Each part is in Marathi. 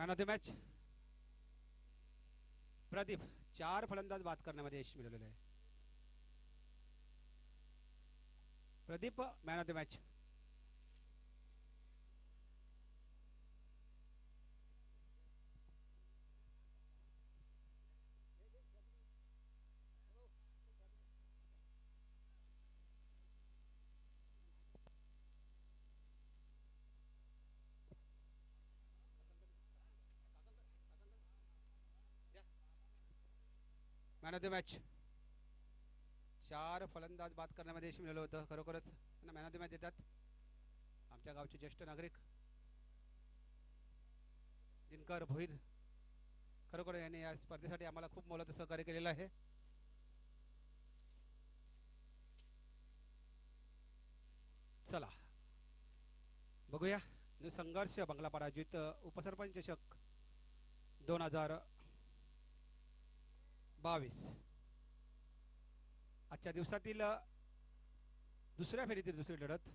Man of the match Pradeep, 4 फलंदाज बाद करण्यामध्ये यश मिळवलेले आहे. Pradeep man of the match. Man of the match. 4 फलंदाज बाद करण्यामध्ये यश मिळालं होतं. खरोखरच त्यांना मॅन ऑफ द मॅच देतात आमच्या गावचे ज्येष्ठ नागरिक दिनकर भोईर. खरोखर यांनी या स्पर्धेसाठी आम्हाला खूप मोलाचं सहकार्य केलेलं आहे. चला बघूया संघर्ष बंगला पराजित उपसरपंच चषक 2022 आजच्या दिवसातील दुसऱ्या फेरीतील दुसरी लढत.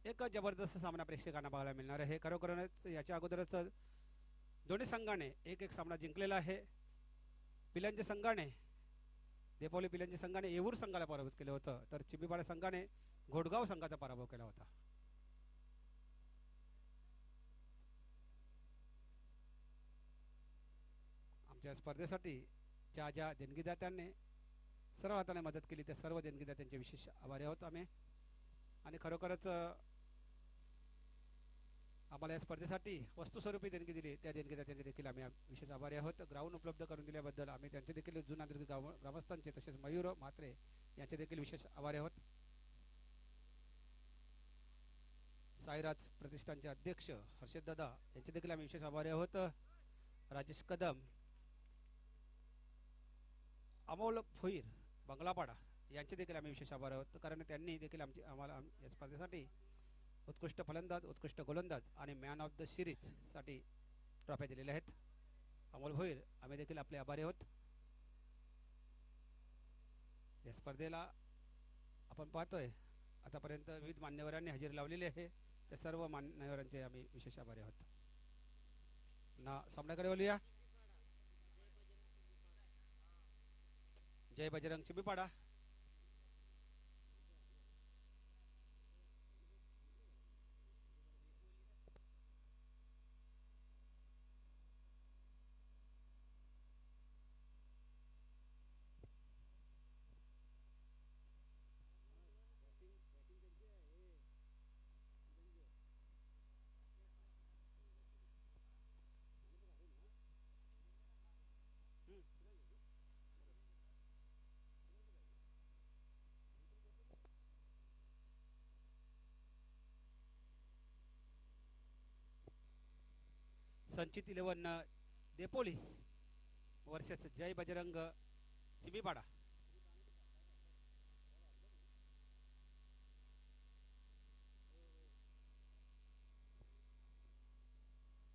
एक जबरदस्त सामना प्रेक्षकांना बघायला मिळणार आहे. खरोखरच याच्या अगोदरच दोन्ही संघाने एक सामना जिंकलेला आहे. पिलांच्या संघाने देपोली पिलांच्या संघाने येऊर संघाला पराभूत केलं होतं, तर चिंबीपाडा संघाने घोडगाव संघाचा पराभव केला होता. आमच्या स्पर्धेसाठी ज्या देणगीदात्यांनी सर्व हाताने मदत केली त्या सर्व देणगीदात्यांचे विशेष आभारी आहोत आम्ही. आणि खरोखरच आम्हाला या स्पर्धेसाठी वस्तुस्वरूपी देणगी दिली त्या देणगीदात्यांचे देखील आम्ही विशेष आभारी आहोत. ग्राउंड उपलब्ध करून दिल्याबद्दल आम्ही त्यांचे देखील जुना ग्रामस्थांचे तसेच मयूर म्हात्रे यांचे देखील विशेष आभारी आहोत. साईराज प्रतिष्ठानचे अध्यक्ष हर्षद दादा यांचे देखील आम्ही विशेष आभारी आहोत. राजेश कदम, अमोल भोईर बंगलापाडा यांचे देखील आम्ही विशेष आभार आहोत, कारण त्यांनी देखील आम्हाला या स्पर्धेसाठी उत्कृष्ट फलंदाज, उत्कृष्ट गोलंदाज आणि मॅन ऑफ द सिरीज साठी ट्रॉफ्या दिलेल्या आहेत. अमोल भोईर आम्ही देखील आपले आभारी आहोत. या स्पर्धेला आपण पाहतोय आतापर्यंत विविध मान्यवरांनी हजेरी लावलेली आहे. त्या सर्व मान्यवरांचे आम्ही विशेष आभारी आहोत. ना सामन्याकडे बोलूया. जय बजरंग चिंबीपाडा. संचित 11 देपोली वर्सेस जय बजरंग चिंबीपाडा.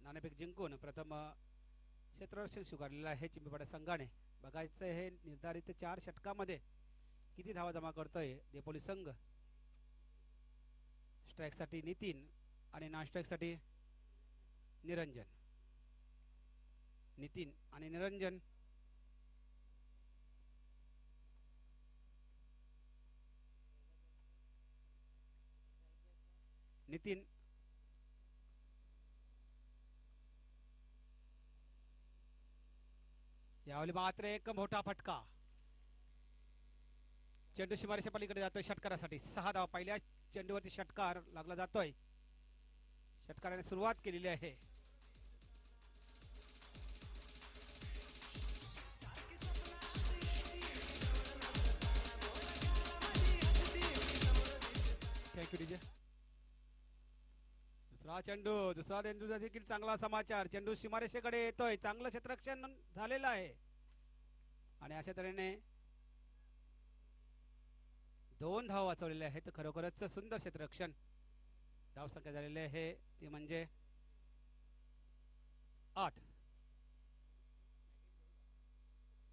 नाणेफेक जिंकून प्रथम क्षेत्ररक्षण स्वीकारलेलं आहे चिंबीपाडा संघाने. बघायचं हे निर्धारित 4 षटकामध्ये किती धावा जमा करतोय देपोली संघ. स्ट्राईकसाठी नितीन आणि नॉन स्ट्राईकसाठी निरंजन. नितीन आणि निरंजन. नितीन यावेळी मात्र एक मोठा फटका. चेंडू सीमारेषे पलीकडे जातोय षटकारासाठी. 6 धावा. पहिल्या चेंडूवरती षटकार लागला जातोय. षटकाराने सुरुवात केलेली आहे. Thank you DJ. दुसरा चेंडू देखील चांगला समाचार. चेंडू सीमारेषेकडे येतोय. चांगलं क्षेत्ररक्षण झालेलं आहे आणि अशा तऱ्हेने 2 धावा वाचवलेले आहेत. खरोखरच सुंदर क्षेत्ररक्षण. धावसंख्या झालेली आहे ती म्हणजे 8.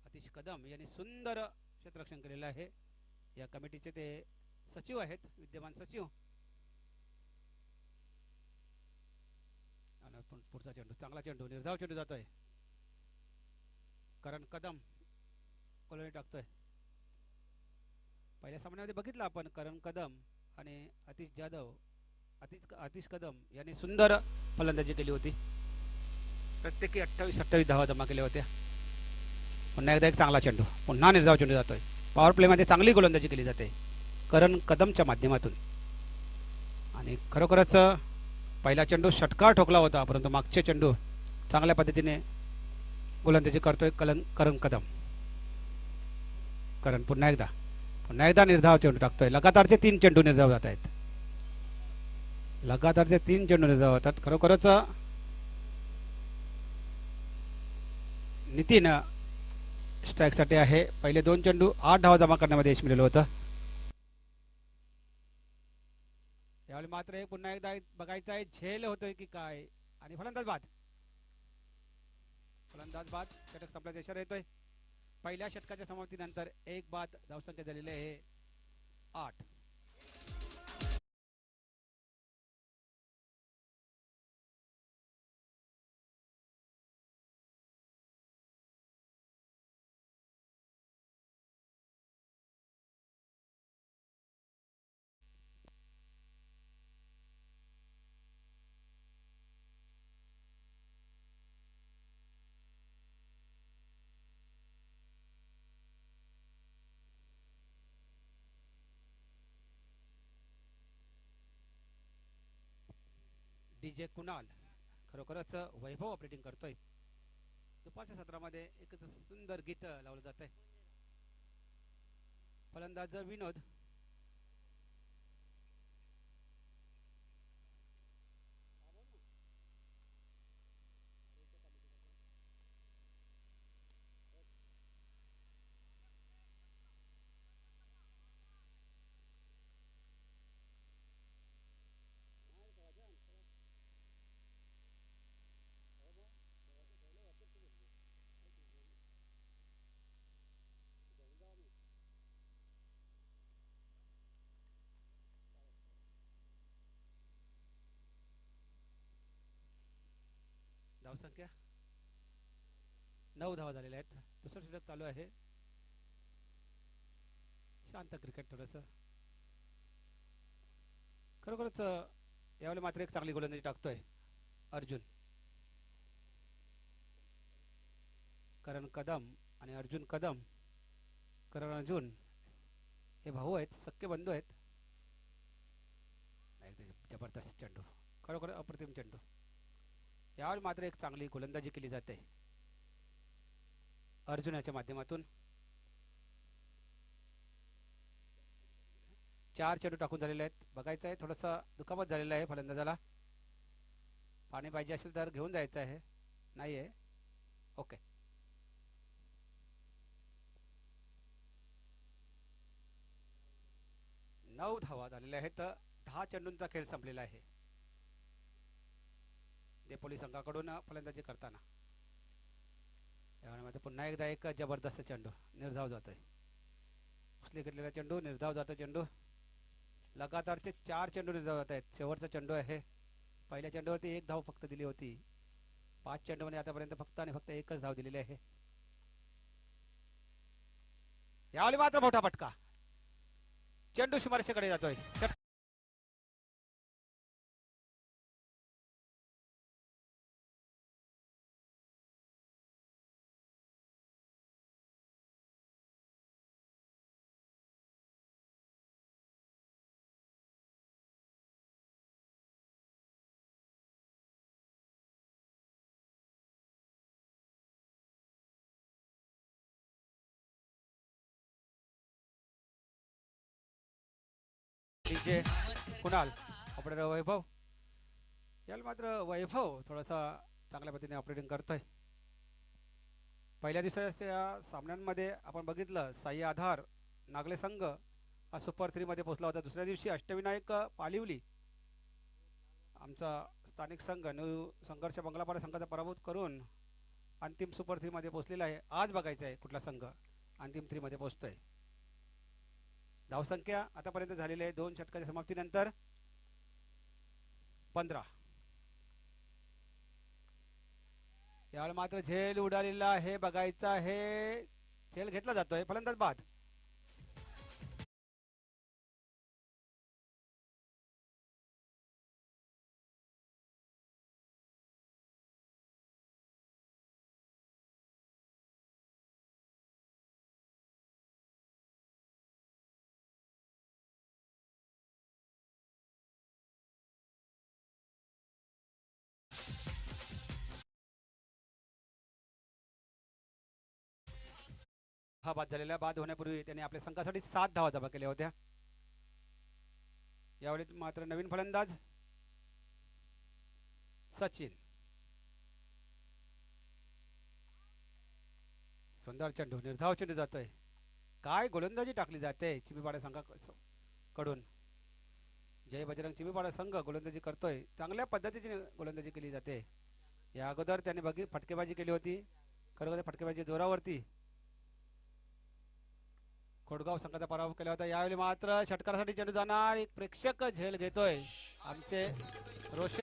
अतिश कदम यांनी सुंदर क्षेत्ररक्षण केलेलं आहे. या कमिटीचे ते सचिव आहेत, विद्यमान सचिव. आणि पुढचा चेंडू, चांगला चेंडू, निर्धाव चेंडू जातोय. करण कदम कोलनी टाकतोय. पहिल्या सामन्यामध्ये बघितलं आपण करण कदम आणि आतिश जाधव, आतिश कदम यांनी सुंदर फलंदाजी केली होती. प्रत्येकी 28-28 धावा जमा केल्या होत्या. पुन्हा एकदा एक चांगला चेंडू, पुन्हा निर्धाव चेंडू जातोय. पॉवर प्लेमध्ये चांगली गोलंदाजी केली जाते करण कदमच्या माध्यमातून. आणि खरोखरच पहिला चेंडू षटकार ठोकला होता, परंतु मागचे चेंडू चांगल्या पद्धतीने गोलंदाजी करतोय करण कदम. करण पुन्हा एकदा निर्धाव चेंडू टाकतोय. लगातारचे 3 चेंडू निर्धाव जात आहेत. लगातारचे 3 चेंडू निर्धाव होतात. खरोखरच नितीन स्ट्राईकसाठी आहे. पहिले 2 चेंडू 8 धावा जमा करण्यामध्ये यश मिळालं होतं. यावेळी मात्र पुन्हा एकदा बघायचं आहे झेल होतोय की काय. आणि फलंदाज बाद, षटक संपल्याचा इशारा येतोय. पहिल्या षटकाच्या समाप्तीनंतर एक बाद, धावसंख्या झालेली आहे 8. डीजे कुणाल खरोखरच वैभव ऑपरेटिंग करतोय. दुपारच्या सत्रामध्ये एक सुंदर गीत लावलं जात आहे. फलंदाज विनोद, धावसंख्या 9 धावा झालेल्या आहेत. दुसरं षटक चालू आहे. शांत क्रिकेट थोडंसं. खरोखरच यावेळी मात्र एक चांगली गोलंदाजी टाकतोय अर्जुन. करण कदम आणि अर्जुन कदम. करण अर्जुन हे भाऊ आहेत, सख्खे बंधू आहेत. जबरदस्त चेंडू, खरोखर अप्रतिम चेंडू. यावेळी मात्र एक चांगली गोलंदाजी केली जाते अर्जुनाच्या माध्यमातून. 4 चेंडू टाकून झालेले आहेत. बघायचं आहे, थोडासा दुखापत झालेला आहे फलंदाजाला. पाणी पाहिजे असेल तर घेऊन जायचं आहे. नाही आहे, ओके. नऊ धावा झालेल्या आहेत. 10 चेंडूंचा खेळ संपलेला आहे देपोली संघाकडून फलंदाजी करताना. यामध्ये पुन्हा एकदा एक जबरदस्त चेंडू निर्धाव जातोय. उचली घेतलेला चेंडू, निर्धाव जातो चेंडू. लगातारचे 4 चेंडू निर्धाव जात आहेत. शेवटचा चेंडू आहे. पहिल्या चेंडूवरती 1 धाव फक्त दिली होती. 5 चेंडूमध्ये आतापर्यंत फक्त आणि फक्त 1च धाव दिलेली आहे. यावेळी मात्र मोठा फटका, चेंडू सीमारेषेकडे जातोय. डीजे कुणाल, ऑपरेटर वैभव. याला मात्र वैभव थोडासा चांगल्या पद्धतीने ऑपरेटिंग करतोय. पहिल्या दिवसाच्या सामन्यांमध्ये आपण बघितलं साई आधार नागले संघ हा सुपर 3 मध्ये पोहोचला होता. दुसऱ्या दिवशी अष्टविनायक पालिवली आमचा स्थानिक संघ न्यू संघर्ष बंगलापाडा संघाचा पराभूत करून अंतिम सुपर 3 मध्ये पोहोचलेला आहे. आज बघायचं आहे कुठला संघ अंतिम 3 मध्ये पोहोचतोय. धावसंख्या आतापर्यंत झालेली आहे 2 षटकाच्या समाप्तीनंतर 15. यावेळी मात्र झेल उडालेला आहे, बघायचा आहे. झेल घेतला जातोय, फलंदाज बाद. हा बाद झालेला, बाद होण्यापूर्वी त्यांनी आपल्या संघासाठी 7 धावा जमा केल्या होत्या. यावेळी मात्र नवीन फलंदाज सचिन. सुंदर चेंडू, निर्धाव चेंडू जातोय. काय गोलंदाजी टाकली जाते चिमीपाडा संघाकडून. जय बजरंग चिमीपाडा संघ गोलंदाजी करतोय, चांगल्या पद्धतीची गोलंदाजी केली जाते. या अगोदर त्याने फटकेबाजी केली होती, खरोखर फटकेबाजी जोरावरती खोडगाव संघाचा पराभव केला होता. यावेळी मात्र षटकारासाठी चेंडू जाणार, एक प्रेक्षक झेल घेतोय आमचे रोशन.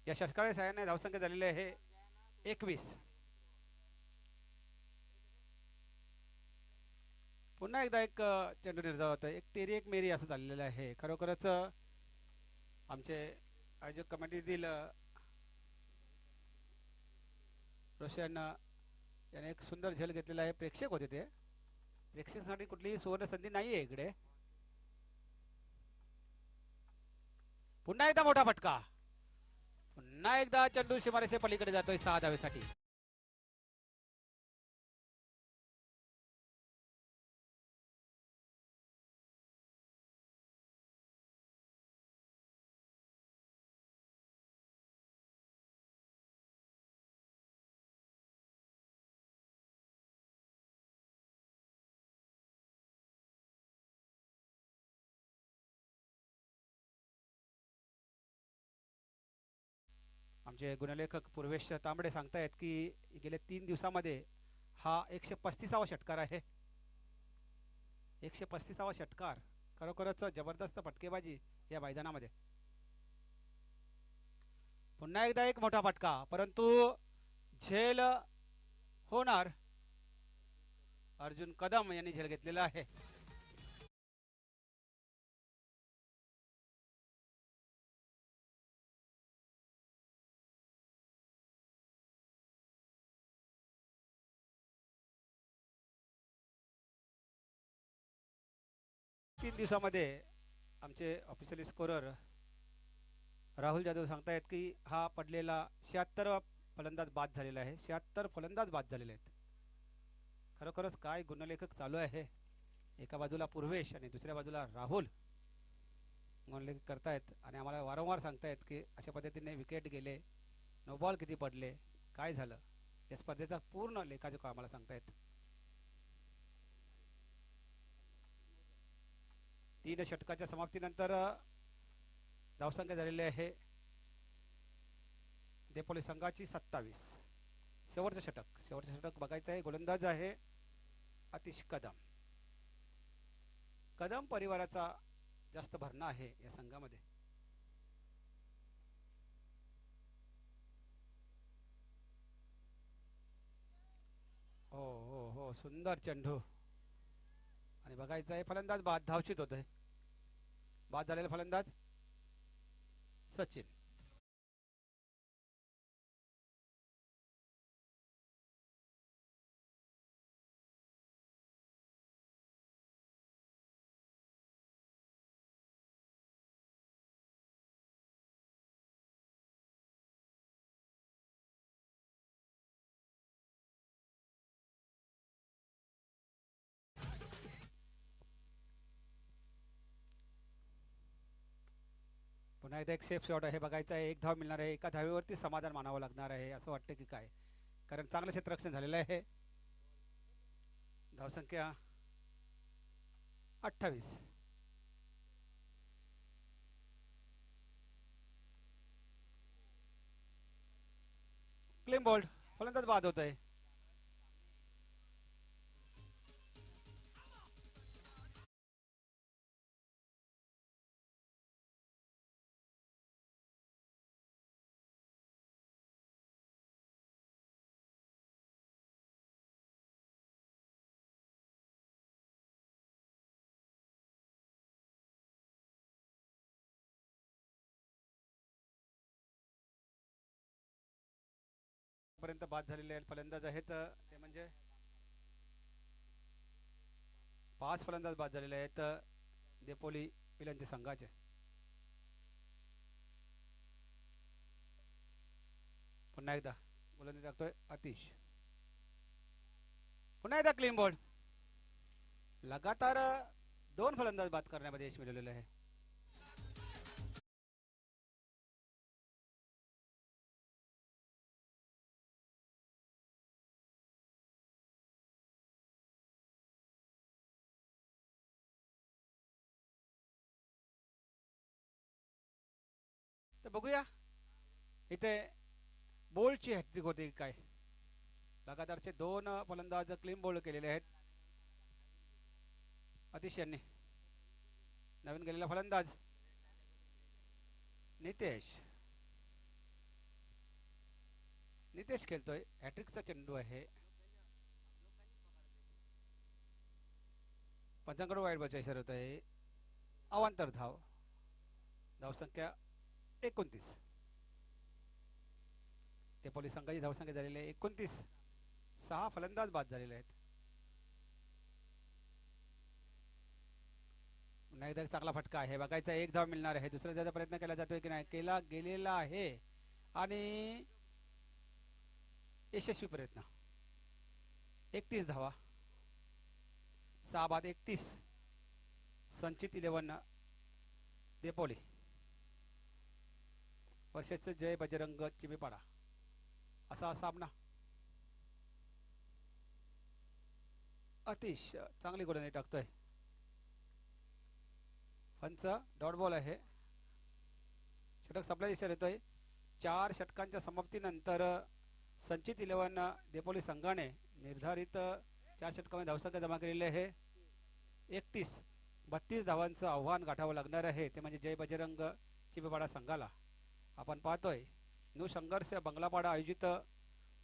या षटकाळी साह्याने धावसंख्या झालेली आहे 21. पुन्हा एकदा एक चेंडू निर्धाव होतोय, एक तेरी एक मेरी असं चाललेलं आहे. खरोखरच आमचे आयोजक कमिटीतील रोशन याने एक सुंदर झेल घेतलेला आहे. प्रेक्षक होते ते, प्रेक्षकांसाठी कुठलीही सुवर्ण संधी नाही आहे इकडे. पुन्हा एकदा मोठा फटका, पुन्हा एकदा चेंडू सीमारेषे पलीकडे जातोय 6 धावेसाठी. आमचे गुणलेखक पूर्वेश तांबडे सांगतायत की गेल्या 3 दिवसामध्ये हा 135वा षटकार आहे. 135वा षटकार, खरोखरच जबरदस्त फटकेबाजी या मैदानामध्ये. पुन्हा एकदा एक मोठा फटका, परंतु झेल होणार. अर्जुन कदम यांनी झेल घेतलेला आहे. तीन दिवसामध्ये आमचे ऑफिशियल स्कोरर राहुल जाधव सांगतायत की हा पडलेला 76 फलंदाज बाद झालेला आहे. 76 फलंदाज बाद झालेले आहेत. खरोखरच काय गुणलेखक चालू आहे. एका बाजूला पूर्वेश आणि दुसऱ्या बाजूला राहुल गुणलेखक करतायत आणि आम्हाला वारंवार सांगतायत की अशा पद्धतीने विकेट गेले, नो बॉल किती पडले, काय झालं, या स्पर्धेचा पूर्ण लेखाजोखा आम्हाला सांगतायत. 3 षटकाच्या समाप्तीनंतर धावसंख्या झालेली आहे देपोली संघाची 27. शेवटचं षटक बघायचं आहे. गोलंदाज आहे आतिश कदम. कदम परिवाराचा जास्त भरणा आहे या संघामध्ये. हो हो हो, सुंदर चेंडू आणि बघायचं आहे फलंदाज बाद, धावचित होत आहे. बाद झालेला फलंदाज सचिन. पुन्हा एकदा एक सेफ शॉट आहे, बघायचं आहे. 1 धाव मिळणार आहे. एका धावेवरती समाधान मानावं लागणार आहे असं वाटतं की काय, कारण चांगलं क्षेत्ररक्षण झालेलं आहे. धावसंख्या 28. क्लीन बोल्ड, फलंदाज बाद होतोय. पर्यंत बाद झालेले फलंदाज आहेत ते म्हणजे 5 फलंदाज बाद झालेले आहेत देपोली पिलांच्या संघाचे. पुन्हा एकदा गोलंदाजी टाकतोय अतिश. पुन्हा एकदा क्लीन बॉल. लगातार 2 फलंदाज बाद करण्यामध्ये यश मिळवलेलं आहे. तर बघूया इथे बोल्डची हॅट्रिक होती काय. लगातारचे 2 फलंदाज क्लीन बोल्ड केलेले आहेत अतिश यांनी. नवीन गेलेला फलंदाज नितेश. नितेश खेळतोय. हॅट्रिकचा चेंडू आहे. पंचांकडून वाईट बॉलचा इशारा होत आहे. अवांतर धाव. धावसंख्या 29. ते पोलीस संघाची धावसंख्या झालेली आहे 29. 6 फलंदाज बाद झालेले आहेत. पुन्हा एकदा चांगला फटका आहे. बघायचा 1 धाव मिळणार आहे. दुसऱ्या धावाचा प्रयत्न केला जातोय की नाही. केला गेलेला आहे आणि यशस्वी प्रयत्न. 31 धावा. 6 बाद 31. संचित 11 देपोली वर्षेच जय बजरंग चिमीपाडा असा सामना. अतिश चांगली गोलंदाजी टाकतोय. पंच डॉट बॉल आहे. षटक संपल्याचा इशारा येतोय. 4 षटकांच्या समाप्तीनंतर संचित 11 देपोली संघाने निर्धारित 4 षटकांमध्ये धावसंख्या जमा केलेली आहे 31. 32 धावांचं आव्हान गाठावं लागणार आहे ते म्हणजे जय बजरंग चिमीपाडा संघाला. आपण पाहतोय न्यू संघर्ष बंगलापाडा आयोजित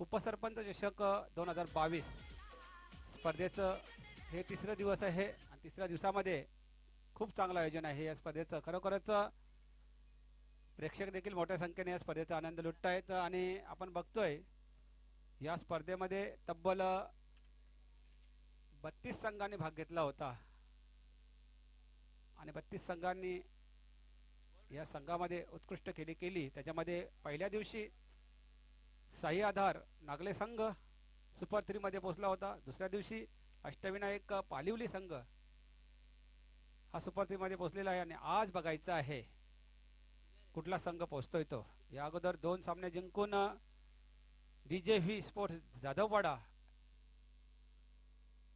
उपसरपंच चषक 2022 स्पर्धेचं हे 3रं दिवस आहे आणि 3ऱ्या दिवसामध्ये खूप चांगलं आयोजन आहे या स्पर्धेचं. खरोखरच प्रेक्षक देखील मोठ्या संख्येने या स्पर्धेचा आनंद लुटत आहेत आणि आपण बघतोय या स्पर्धेमध्ये तब्बल 32 संघांनी भाग घेतला होता आणि 32 संघांनी या संघामध्ये उत्कृष्ट खेळी केली. त्याच्यामध्ये पहिल्या दिवशी साई आधार नागले संघ सुपर 3 मध्ये पोहोचला होता. दुसऱ्या दिवशी अष्टविनायक पालिवली संघ हा सुपर 3 मध्ये पोहोचलेला आहे आणि आज बघायचं आहे कुठला संघ पोहोचतोय तो. या अगोदर 2 सामने जिंकून DJV स्पोर्ट्स जाधवपाडा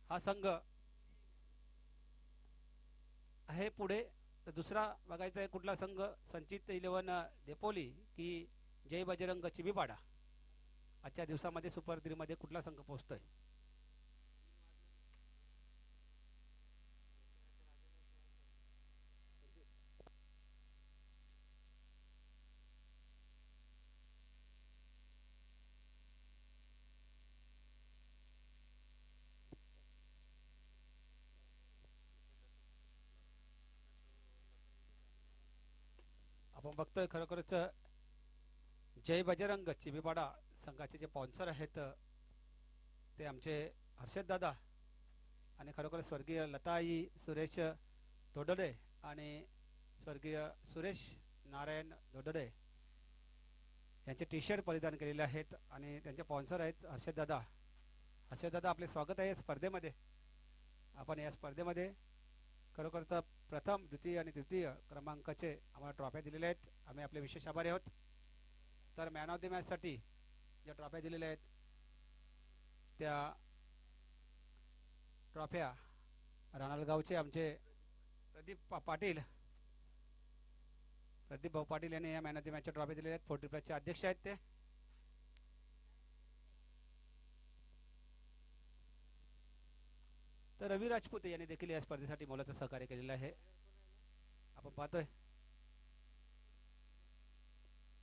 हा संघ आहे पुढे. तर दुसरा बघायचा आहे कुठला संघ संचित 11 देपोली की जय बजरंग चिमीपाडा. आजच्या दिवसामध्ये सुपर 3 मध्ये कुठला संघ पोहोचतोय. आपण बघतोय खरोखरच जय बजरंग चिमीपाडा संघाचे जे स्पॉन्सर आहेत ते आमचे हर्षद दादा आणि खरोखर स्वर्गीय लताई सुरेश दोडडे आणि स्वर्गीय सुरेश नारायण दोडडे यांचे टी-शर्ट परिधान केलेले आहेत आणि त्यांचे स्पॉन्सर आहेत हर्षद दादा. हर्षद दादा आपले स्वागत आहे स्पर्धेमध्ये. आपण या स्पर्धेमध्ये खरोखरच प्रथम द्वितीय आणि तृतीय क्रमांकाचे आम्हाला ट्रॉफ्या दिलेल्या आहेत. आम्ही आपले विशेष आभारी आहोत. तर मॅन ऑफ द मॅचसाठी ज्या ट्रॉफ्या दिलेल्या आहेत त्या ट्रॉफ्या रानालगावचे आमचे प्रदीप भाऊ पाटील यांनी या मॅन ऑफ द मॅचच्या ट्रॉफी दिलेल्या आहेत. 40 प्लसचे अध्यक्ष आहेत ते. तर रवी राजपूत यांनी देखील या स्पर्धेसाठी मोलाचं सहकार्य केलेलं आहे. आपण पाहतोय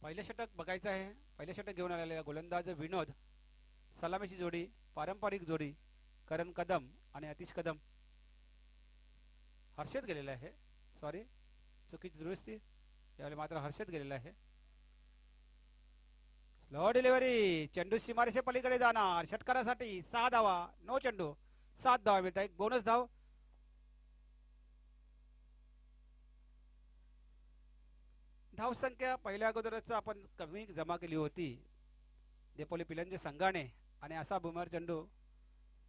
पहिलं षटक बघायचं आहे. पहिलं षटक घेऊन आलेला गोलंदाज विनोद, सलामीची जोडी पारंपरिक जोडी करण कदम आणि अतिश कदम. हर्षद गेलेला आहे, सॉरी चुकीची दुरुस्ती, यावेळी मात्र हर्षद गेलेला आहे. स्लो डिलिव्हरी, चेंडू सीमारेषे पलीकडे जाणार. षटकारासाठी 6 धावा, नो चेंडू, 7 धावा मिळत आहे. बोनस धाव धावसंख्या पहिल्या अगोदरच आपण कमी जमा केली होती देपोली पिलंजे संघाने, आणि असा बुमर चेंडू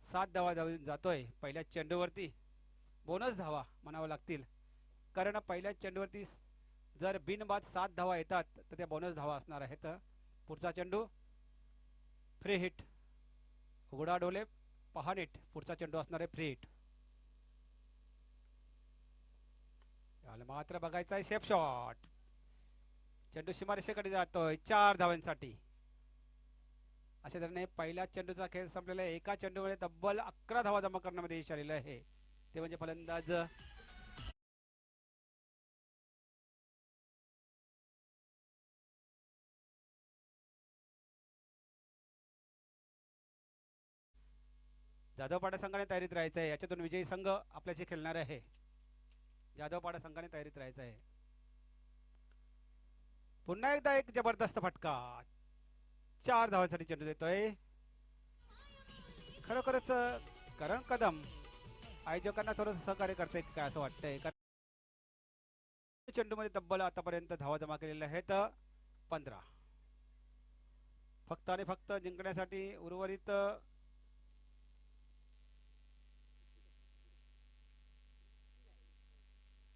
7 धावा जाऊन जातोय पहिल्या चेंडूवरती. बोनस धावा म्हणावं लागतील, कारण पहिल्या चेंडूवरती जर बिनबाद 7 धावा येतात तर त्या बोनस धावा असणार आहेत. पुढचा चेंडू फ्री हिट, उघडा डोले पहा नीट, पुढचा चेंडू असणार आहे फ्री हिट. याला मात्र बघायचा आहे सेफ शॉट. चेंडू सीमारेषेकडे जातोय 4 धावांसाठी. अशा तऱ्हेने पहिल्या चेंडूचा खेळ संपलेला आहे. एका चेंडूमध्ये तब्बल 11 धावा जमा करण्यामध्ये यश आलेलं आहे. ते म्हणजे फलंदाज जाधवपाडा संघाने तयारीत राहायचं आहे. याच्यातून विजयी संघ आपल्याशी खेळणार आहे. जाधवपाडा संघाने तयारीत राहायचं आहे. पुन्हा एकदा एक जबरदस्त फटका, 4 धावांसाठी चेंडू देतोय. खरोखरच करण कदम आयोजकांना थोडंसं सहकार्य करते काय असं वाटतंय. चेंडूमध्ये तब्बल आतापर्यंत धावा जमा केलेल्या आहेत 15. फक्त आणि फक्त जिंकण्यासाठी उर्वरित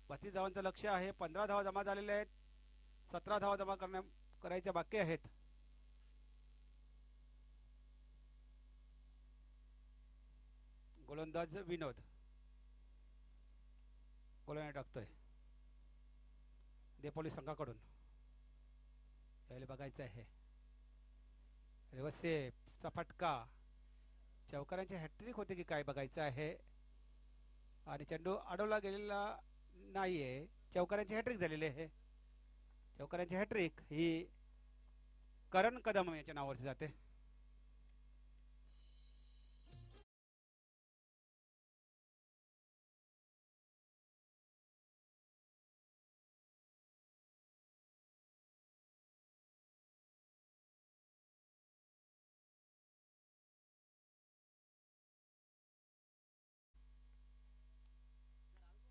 32 धावांचं लक्ष आहे. 15 धावा जमा झालेल्या आहेत. 17 धावा जमा करायच्या बाकी आहेत. गोलंदाज विनोद गोलंदाज टाकतोय देपोली संघाकडून. यायला बघायचं आहे रिव्हर्सचा फटका, चौकारांची हॅट्रिक होते की काय बघायचं आहे. आणि चेंडू अडवला गेलेला नाहीये, चौकारांची हॅट्रिक झालेली आहे. चौकारांची हॅट्रिक ही करण कदम याच्या नावावरती जाते.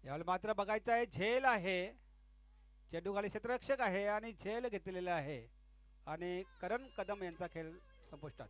यावेळी मात्र बघायचं आहे झेल आहे. चेंडू खाली क्षेत्ररक्षक आहे आणि झेल घेतलेला आहे आणि करण कदम यांचा खेळ संपुष्टात.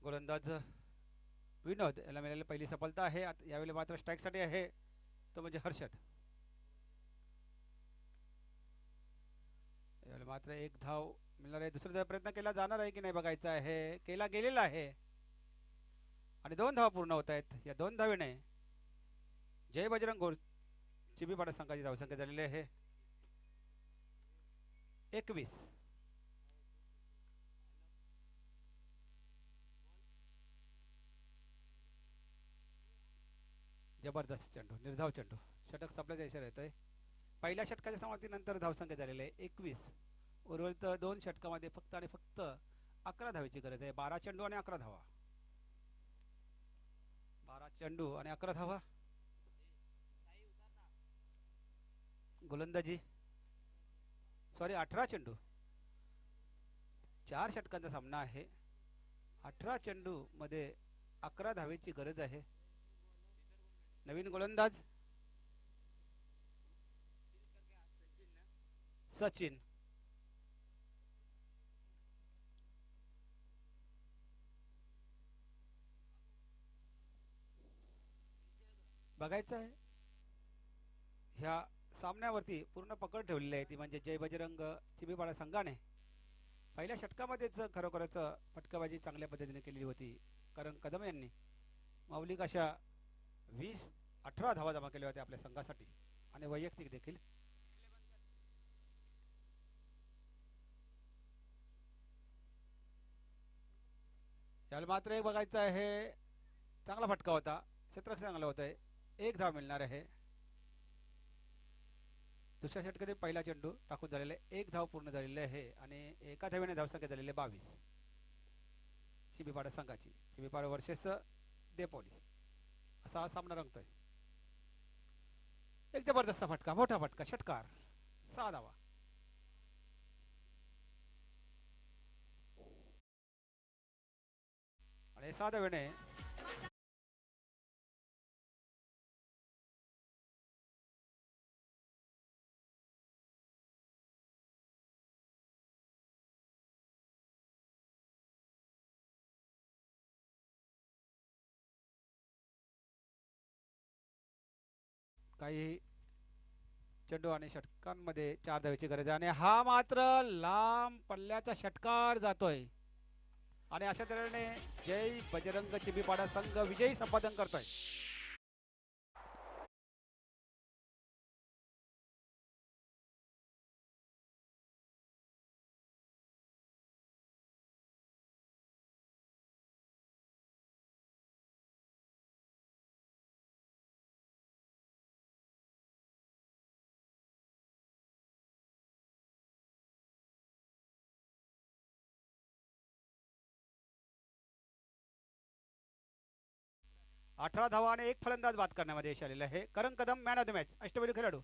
गोलंदाज विनोद याला मिळालेली पहिली सफलता आहे. यावेळी मात्र स्ट्राईकसाठी आहे तो म्हणजे हर्षद. यावेळी मात्र एक धाव मिळणार आहे. दुसरा प्रयत्न केला जाणार आहे की नाही बघायचा आहे. केला गेलेला आहे आणि 2 धावा पूर्ण होत आहेत. या 2 धावेने जय बजरंग गोर चिबीपाडा संघाची धावसंख्या झालेली आहे 21. जबरदस्त चेंडू, निर्धाव चेंडू, षटक संपल्याचा इशारा येतोय. पहिल्या षटकाच्या समाप्तीनंतर धावसंख्या झालेली आहे 21. उर्वरित 2 षटकामध्ये फक्त आणि फक्त 11 धावेची गरज आहे. 12 चेंडू आणि 11 धावा. 12 चेंडू आणि 11 धावा. गोलंदाजी सॉरी 18 चेंडू, 4 षटकांचा सामना आहे. 18 चेंडू मध्ये 11 धावेची गरज आहे. नवीन गोलंदाज सचिन. बघायचं आहे ह्या सामन्यावरती पूर्ण पकड ठेवलेली आहे ती म्हणजे जय बजरंग चिमीपाडा संघाने. पहिल्या षटकामध्येच खरोखरच फटकाबाजी चांगल्या पद्धतीने केली होती कारण कदम यांनी मौलिक अशा 18 धावा जमा केल्या होत्या आपल्या संघासाठी आणि वैयक्तिक देखील. याला मात्र एक बघायचं आहे चांगला फटका होता क्षेत्र चांगलं होत आहे. एक धाव मिळणार आहे. दुसऱ्या षटकातील पहिला चेंडू टाकून झालेला एक धाव पूर्ण झालेली आहे आणि एका धावेने धावसंख्या झालेली 22 चिमीपाडा संघाची. चिमीपाडा वर्सेस देपोली असा हा सामना रंगतोय. एक जबरदस्त फटका मोठा फटका षटकार 6 धावा. आणि 6 धावेने काही चेंडू आणि षटकांमध्ये 4 धावेची गरज आहे आणि हा मात्र लांब पल्ल्याचा षटकार जातोय आणि अशा तऱ्हेने जय बजरंग चिमीपाडा संघ विजयी संपादन करतोय. अठरा धावा आणि एक फलंदाज बाद करण्यामध्ये यश आलेलं आहे. Karan Kadam man of the match अष्टपैलू खेळाडू.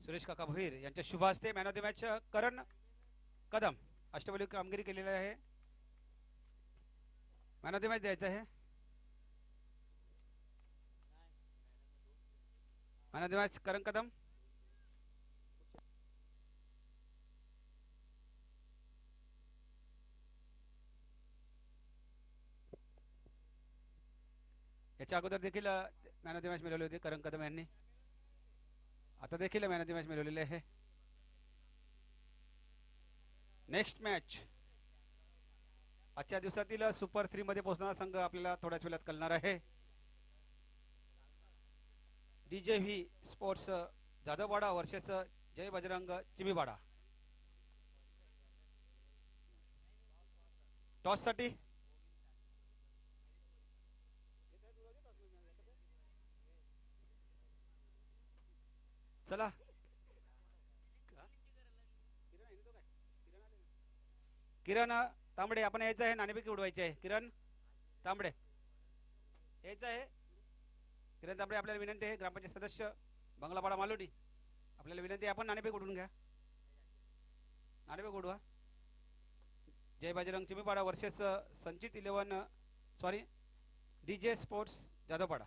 सुरेश काका भोईर यांच्या शुभ हस्ते man of the match Karan Kadam अष्टपैलू कामगिरी केलेली आहे. मॅन ऑफ द मॅच द्यायचं आहे. Man of the match Karan Kadam. याच्या अगोदर देखील मॅन ऑफ द मॅच मिळवली होती करण कदम यांनी. आता देखील मॅन ऑफ द मॅच मिळवलेली आहे. नेक्स्ट मॅच आजच्या दिवसातील सुपर 3 मध्ये पोहोचणारा संघ आपल्याला थोड्याच वेळात कळणार आहे. डीजे स्पोर्ट्स जाधववाडा वर्सेस जय बजरंग चिमीपाडा. टॉस साठी चला किरण तांबडे आपण यायचं आहे. नाणेफेकी उडवायची आहे. किरण तांबडे यायचं आहे. किरण तांबडे आपल्याला विनंती आहे. ग्रामपंचायत सदस्य बंगलापाडा मालोडी आपल्याला विनंती आहे आपण नाणेफेक उडवून घ्या. नाणेफेक उडवा. जय Bajrang चिमीपाडा versus Sanchit 11 sorry DJ sports Jadhavpada.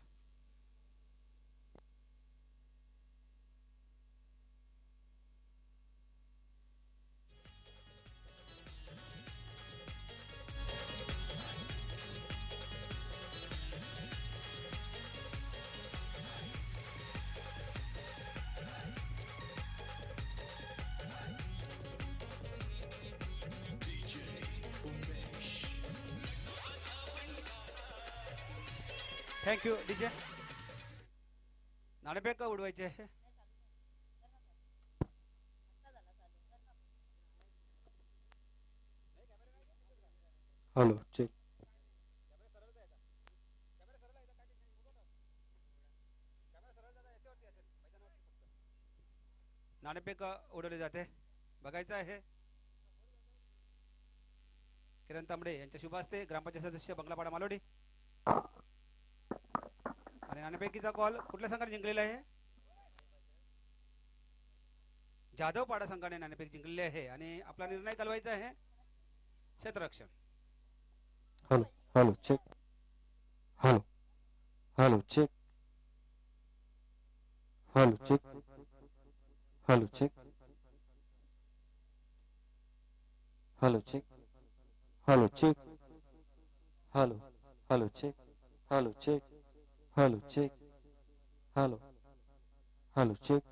Thank you DJ. नाणेफेक उडवायचे आहे. Hello check. नाणेफेक उडवले जाते. बघायचं आहे किरण तांबडे यांच्या शुभ हस्ते ग्रामपंचायत सदस्य बंगलापाडा मालोडी. आणि नाणेफेकीचा कॉल कुठल्या संघाने जिंकलेला आहे? जाधवपाडा संघाने नाणेफेक जिंकलेली आहे आणि आपला निर्णय कळवायचा आहे क्षेत्ररक्षण. Hello hello check. Hello hello check. Hello check. Hello check. Hello check. Hello check. Hello hello check. Hello check. Hello check. Hello hello check.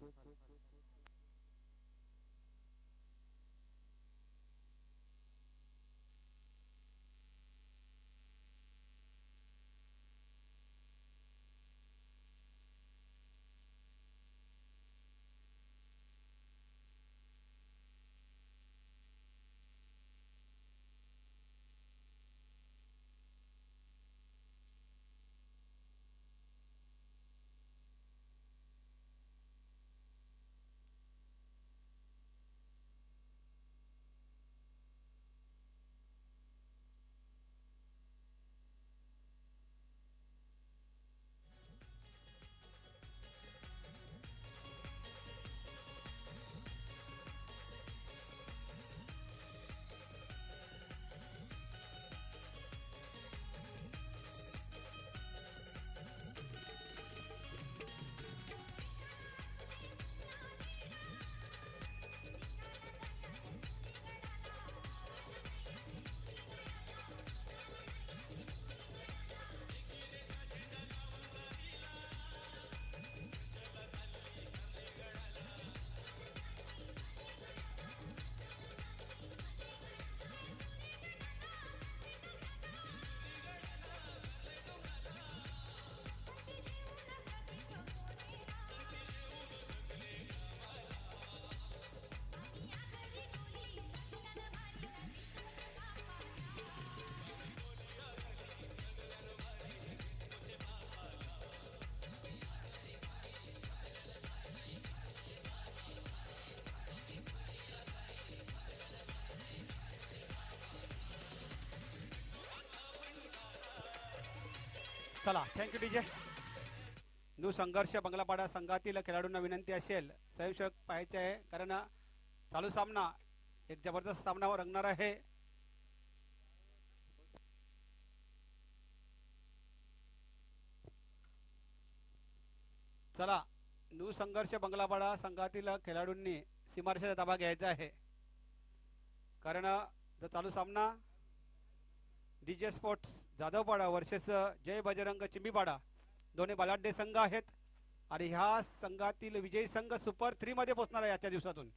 चला thank you DJ. New Sangharsh Banglapada संघातील खेळाडूंना विनंती असेल स्वयंसेवक पाहायचे आहे कारण चालू सामना एक जबरदस्त सामना रंगणार आहे. चला न्यू संघर्ष बंगलापाडा संघातील खेळाडूंनी सीमारेषेचा ताबा घ्यायचा आहे कारण जो चालू सामना डीजे स्पोर्ट्स जाधवपाडा वर्सेस जय बजरंग चिंबीपाडा दोन्ही बलाढ्य संघ आहेत आणि ह्या संघातील विजयी संघ सुपर 3 मध्ये पोहोचणार आहे आजच्या दिवसातून.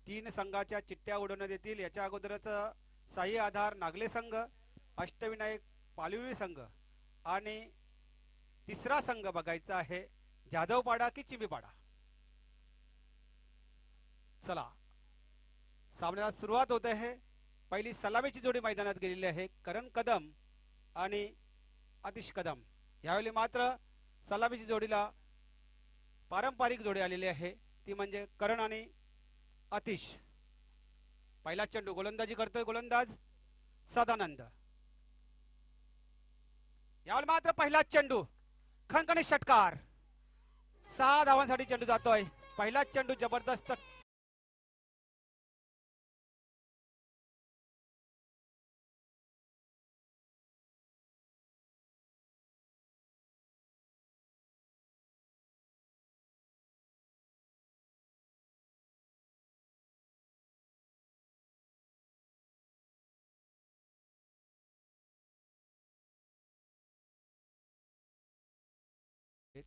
तीन संघाच्या चिठ्ठ्या उडवण्यात येतील. याच्या अगोदरच साई आधार नागले संघ, अष्टविनायक पालवी संघ आणि तिसरा संघ बघायचा आहे जाधवपाडा की चिंबीपाडा. चला सामन्याला सुरुवात होत आहे. पहिली सलामीची जोडी मैदानात गेलेली आहे करण कदम आणि आतिश कदम. यावेळी मात्र सलामीची जोडीला पारंपरिक जोडी आलेली आहे ती म्हणजे करण आणि आतिश. पहिला चेंडू गोलंदाजी करतोय गोलंदाज सदानंद. यावेळी मात्र पहिला चेंडू खणखणीत षटकार. 6 धावांसाठी चेंडू जातोय. पहिला चेंडू जबरदस्त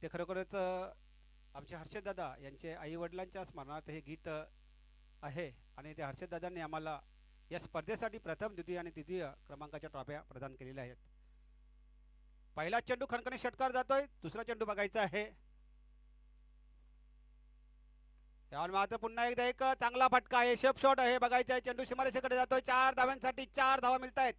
ते खरोखरच आमचे हर्षद दादा यांचे आई वडिलांच्या स्मरणार्थ हे गीत आहे आणि ते हर्षद दादांनी आम्हाला या स्पर्धेसाठी प्रथम द्वितीय आणि तृतीय क्रमांकाच्या ट्रॉफ्या प्रदान केलेल्या आहेत. पहिला चेंडू खणखणीत षटकार जातोय. दुसरा चेंडू बघायचा आहे. यावर मात्र पुन्हा एकदा एक चांगला फटका आहे. शेप शॉट आहे बघायचा आहे. चेंडू सीमारेषेकडे जातोय. 4 धावांसाठी 4 धावा मिळत आहेत.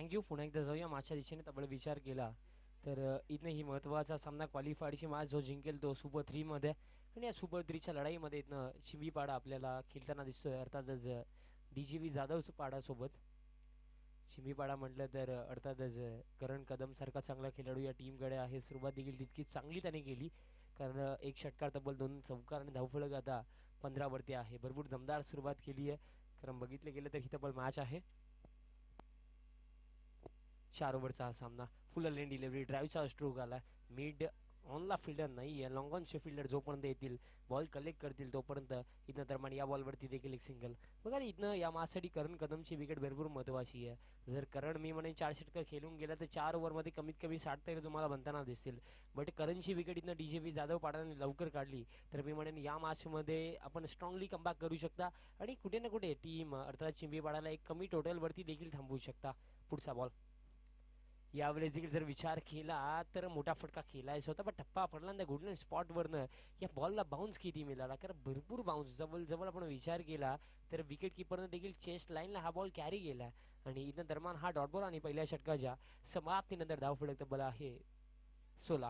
थँक्यू. पुन्हा एकदा जाऊया मागच्या दिशेने तब्बल विचार केला तर इथनं ही महत्त्वाचा सामना क्वालिफायरची मॅच जो जिंकेल तो सुपर 3मध्ये. आणि या सुपर 3च्या लढाईमध्ये इथनं शिंबीपाडा आपल्याला खेळताना दिसतोय, अर्थातच DGV जाधवचं पाडासोबत. शिंबीपाडा म्हटलं तर अर्थातच करण कदम सारखा चांगला खेळाडू या टीमकडे आहे. सुरुवात देखील तितकीच चांगली त्याने केली, कारण एक षटकार तब्बल 2 चौकार आणि धावफलक आता 15 वरती आहे. भरपूर दमदार सुरुवात केली आहे, कारण बघितलं गेलं तर ही तब्बल मॅच आहे 4 ओव्हरचा हा सामना. फुल लेन डिलिव्हरी, ड्राईव्हचा स्ट्रोक आला. मिड ऑनला फिल्डर नाही आहे, लॉंग ऑनचे फिल्डर जोपर्यंत येतील बॉल कलेक्ट करतील तोपर्यंत. इथनं दरम्यान या बॉलवरती देखील एक सिंगल. बघा इथनं या मॅचसाठी करण कदमची विकेट भरपूर महत्त्वाची आहे. जर करण मी म्हणे 4 षटकर खेळून गेला तर 4 ओव्हरमध्ये कमीत कमी 60 तरी तुम्हाला बनताना दिसतील. बट करणची विकेट इथनं DGV जाधव पाडाने लवकर काढली तर मी म्हणेन या मॅचमध्ये आपण स्ट्रॉंगली कमबॅक करू शकता आणि कुठे ना कुठे टीम अर्थात चिंबीपाडाला एक कमी टोटलवरती देखील थांबवू शकता. पुढचा बॉल यावेळेस देखील जर विचार केला तर मोठा फटका खेळायचा होता, पण टप्पा पडला ना गोल्डन स्पॉटवरनं. या बॉलला बाउन्स किती मिळाला, कारण भरपूर बाउन्स जवळ आपण विचार केला तर विकेट किपरनं देखील चेस्ट लाईनला हा बॉल कॅरी केला. आणि इथं दरम्यान हा डॉट बॉल आणि पहिल्या षटकाच्या समाप्तीनंतर धावफलक तब्बल आहे 16.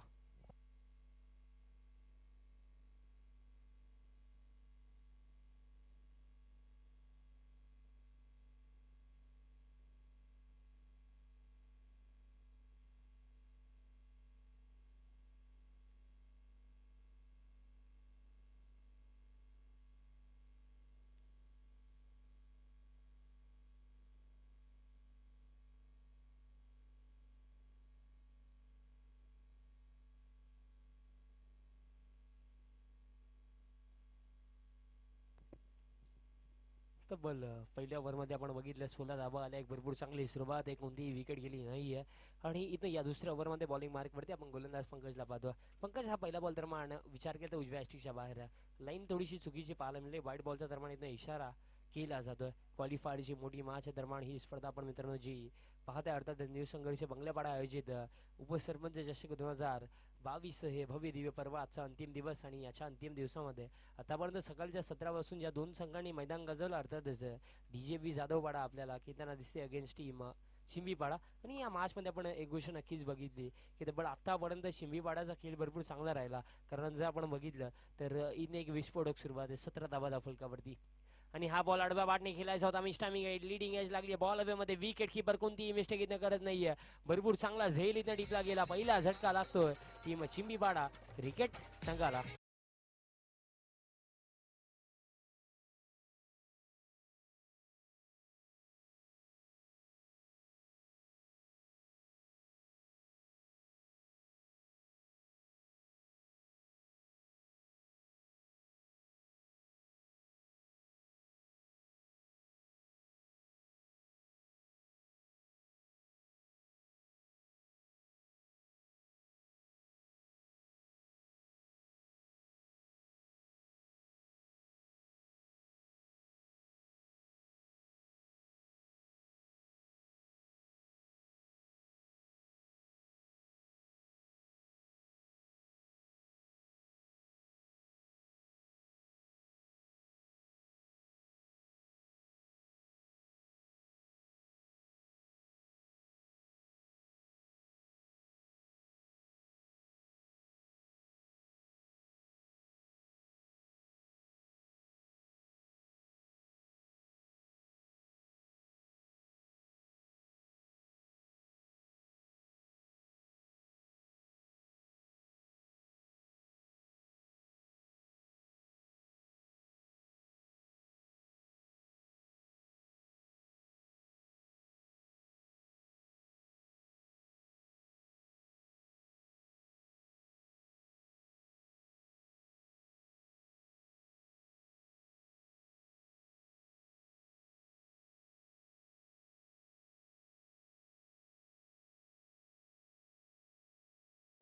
तब्बल पहिल्या ओव्हरमध्ये आपण बघितलं 16 धावा आल्या. एक भरपूर चांगली सुरुवात आहे, कोणतीही विकेट गेली नाही आहे. आणि इथं या दुसऱ्या ओव्हरमध्ये बॉलिंग मार्कवरती आपण गोलंदाज पंकजला पाहतो. पंकज हा पहिला बॉल दरम्यान विचार केला तर उजव्या एस्टिकच्या बाहेर आहे. लाईन थोडीशी चुकीची पाहायला मिळाली. वाईट बॉलच्या दरम्यान इथं इशारा केला जातोय. क्वालिफायरची मोठी मॅच दरम्यान ही स्पर्धा आपण मित्रांनो जी पाहत आहे, अर्थात न्यू संघर्ष बंगल्यापाडा आयोजित उपसरपंच चषक 2022 हे भव्य दिव्य पर्व आजचा अंतिम दिवस. आणि याच्या अंतिम दिवसामध्ये आतापर्यंत सकाळच्या 17 वाजून ज्या 2 संघांनी मैदान गाजवलं अर्थातच DGV जाधवपाडा आपल्याला खेळताना दिसते अगेन्स्ट टीम शिंबीपाडा. आणि या मॅचमध्ये आपण एक गोष्ट नक्कीच बघितली की तब्बल आतापर्यंत शिंबीपाडाचा खेळ भरपूर चांगला राहिला, कारण जर आपण बघितलं तर इथे एक विस्फोटक सुरुवात आहे 17 धावा फलकावरती. आणि हा बॉल आडव्या बाटने खेळायचा होता. मिस्टामिंग लिडिंग एज लागली बॉल हवेमध्ये. विकेट किपर कोणतीही मिस्टेक इथं करत नाहीये. भरपूर चांगला झेल इथं टिकला गेला. पहिला झटका लागतोय टीम चिंबीपाडा क्रिकेट संघाला.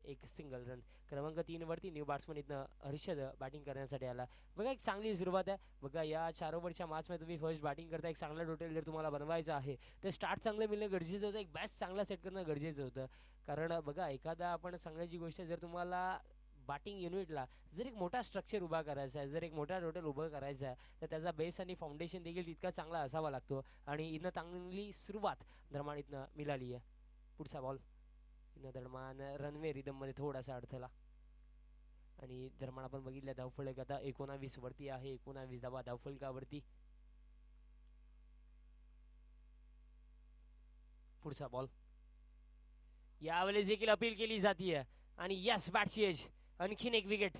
एक सिंगल रन. क्रमांक 3 वरती न्यू बॅट्समन इथनं हर्षद बॅटिंग करण्यासाठी आला. बघा एक चांगली सुरुवात आहे. बघा या 4 ओव्हरच्या मॅचमध्ये तुम्ही फर्स्ट बॅटिंग करता, एक चांगला टोटल जर तुम्हाला बनवायचं आहे तर स्टार्ट चांगलं मिळणं गरजेचं होतं, एक बॅस्ट चांगला सेट करणं गरजेचं होतं. कारण बघा एखादा आपण सांगायची गोष्ट जर तुम्हाला बॅटिंग युनिटला जर एक मोठा स्ट्रक्चर उभा करायचा आहे, जर एक मोठा टोटल उभं करायचा आहे, तर त्याचा बेस आणि फाउंडेशन देखील तितका चांगला असावा लागतो. आणि इथं चांगली सुरुवात धर्मान इथनं मिळाली आहे. पुढचा बॉल इथं दरम्यान रनवे रिदममध्ये थोडासा अडथळा. आणि धर्मान आपण बघितलं धावफलक आता 19 वरती आहे. 19 धावा धावफलकावरती. पुढचा बॉल यावेळेस देखील अपील केली जाते आणि यस बॅटची एज आणखीन एक विकेट.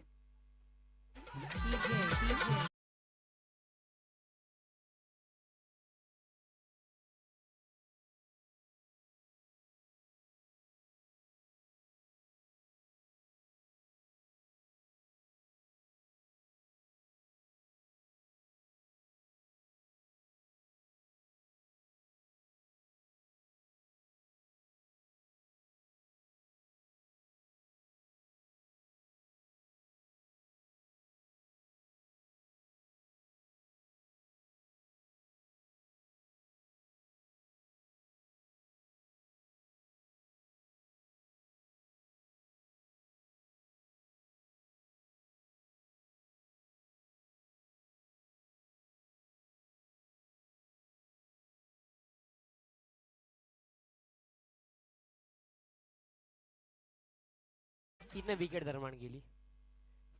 इथनं विकेट दरम्यान गेली.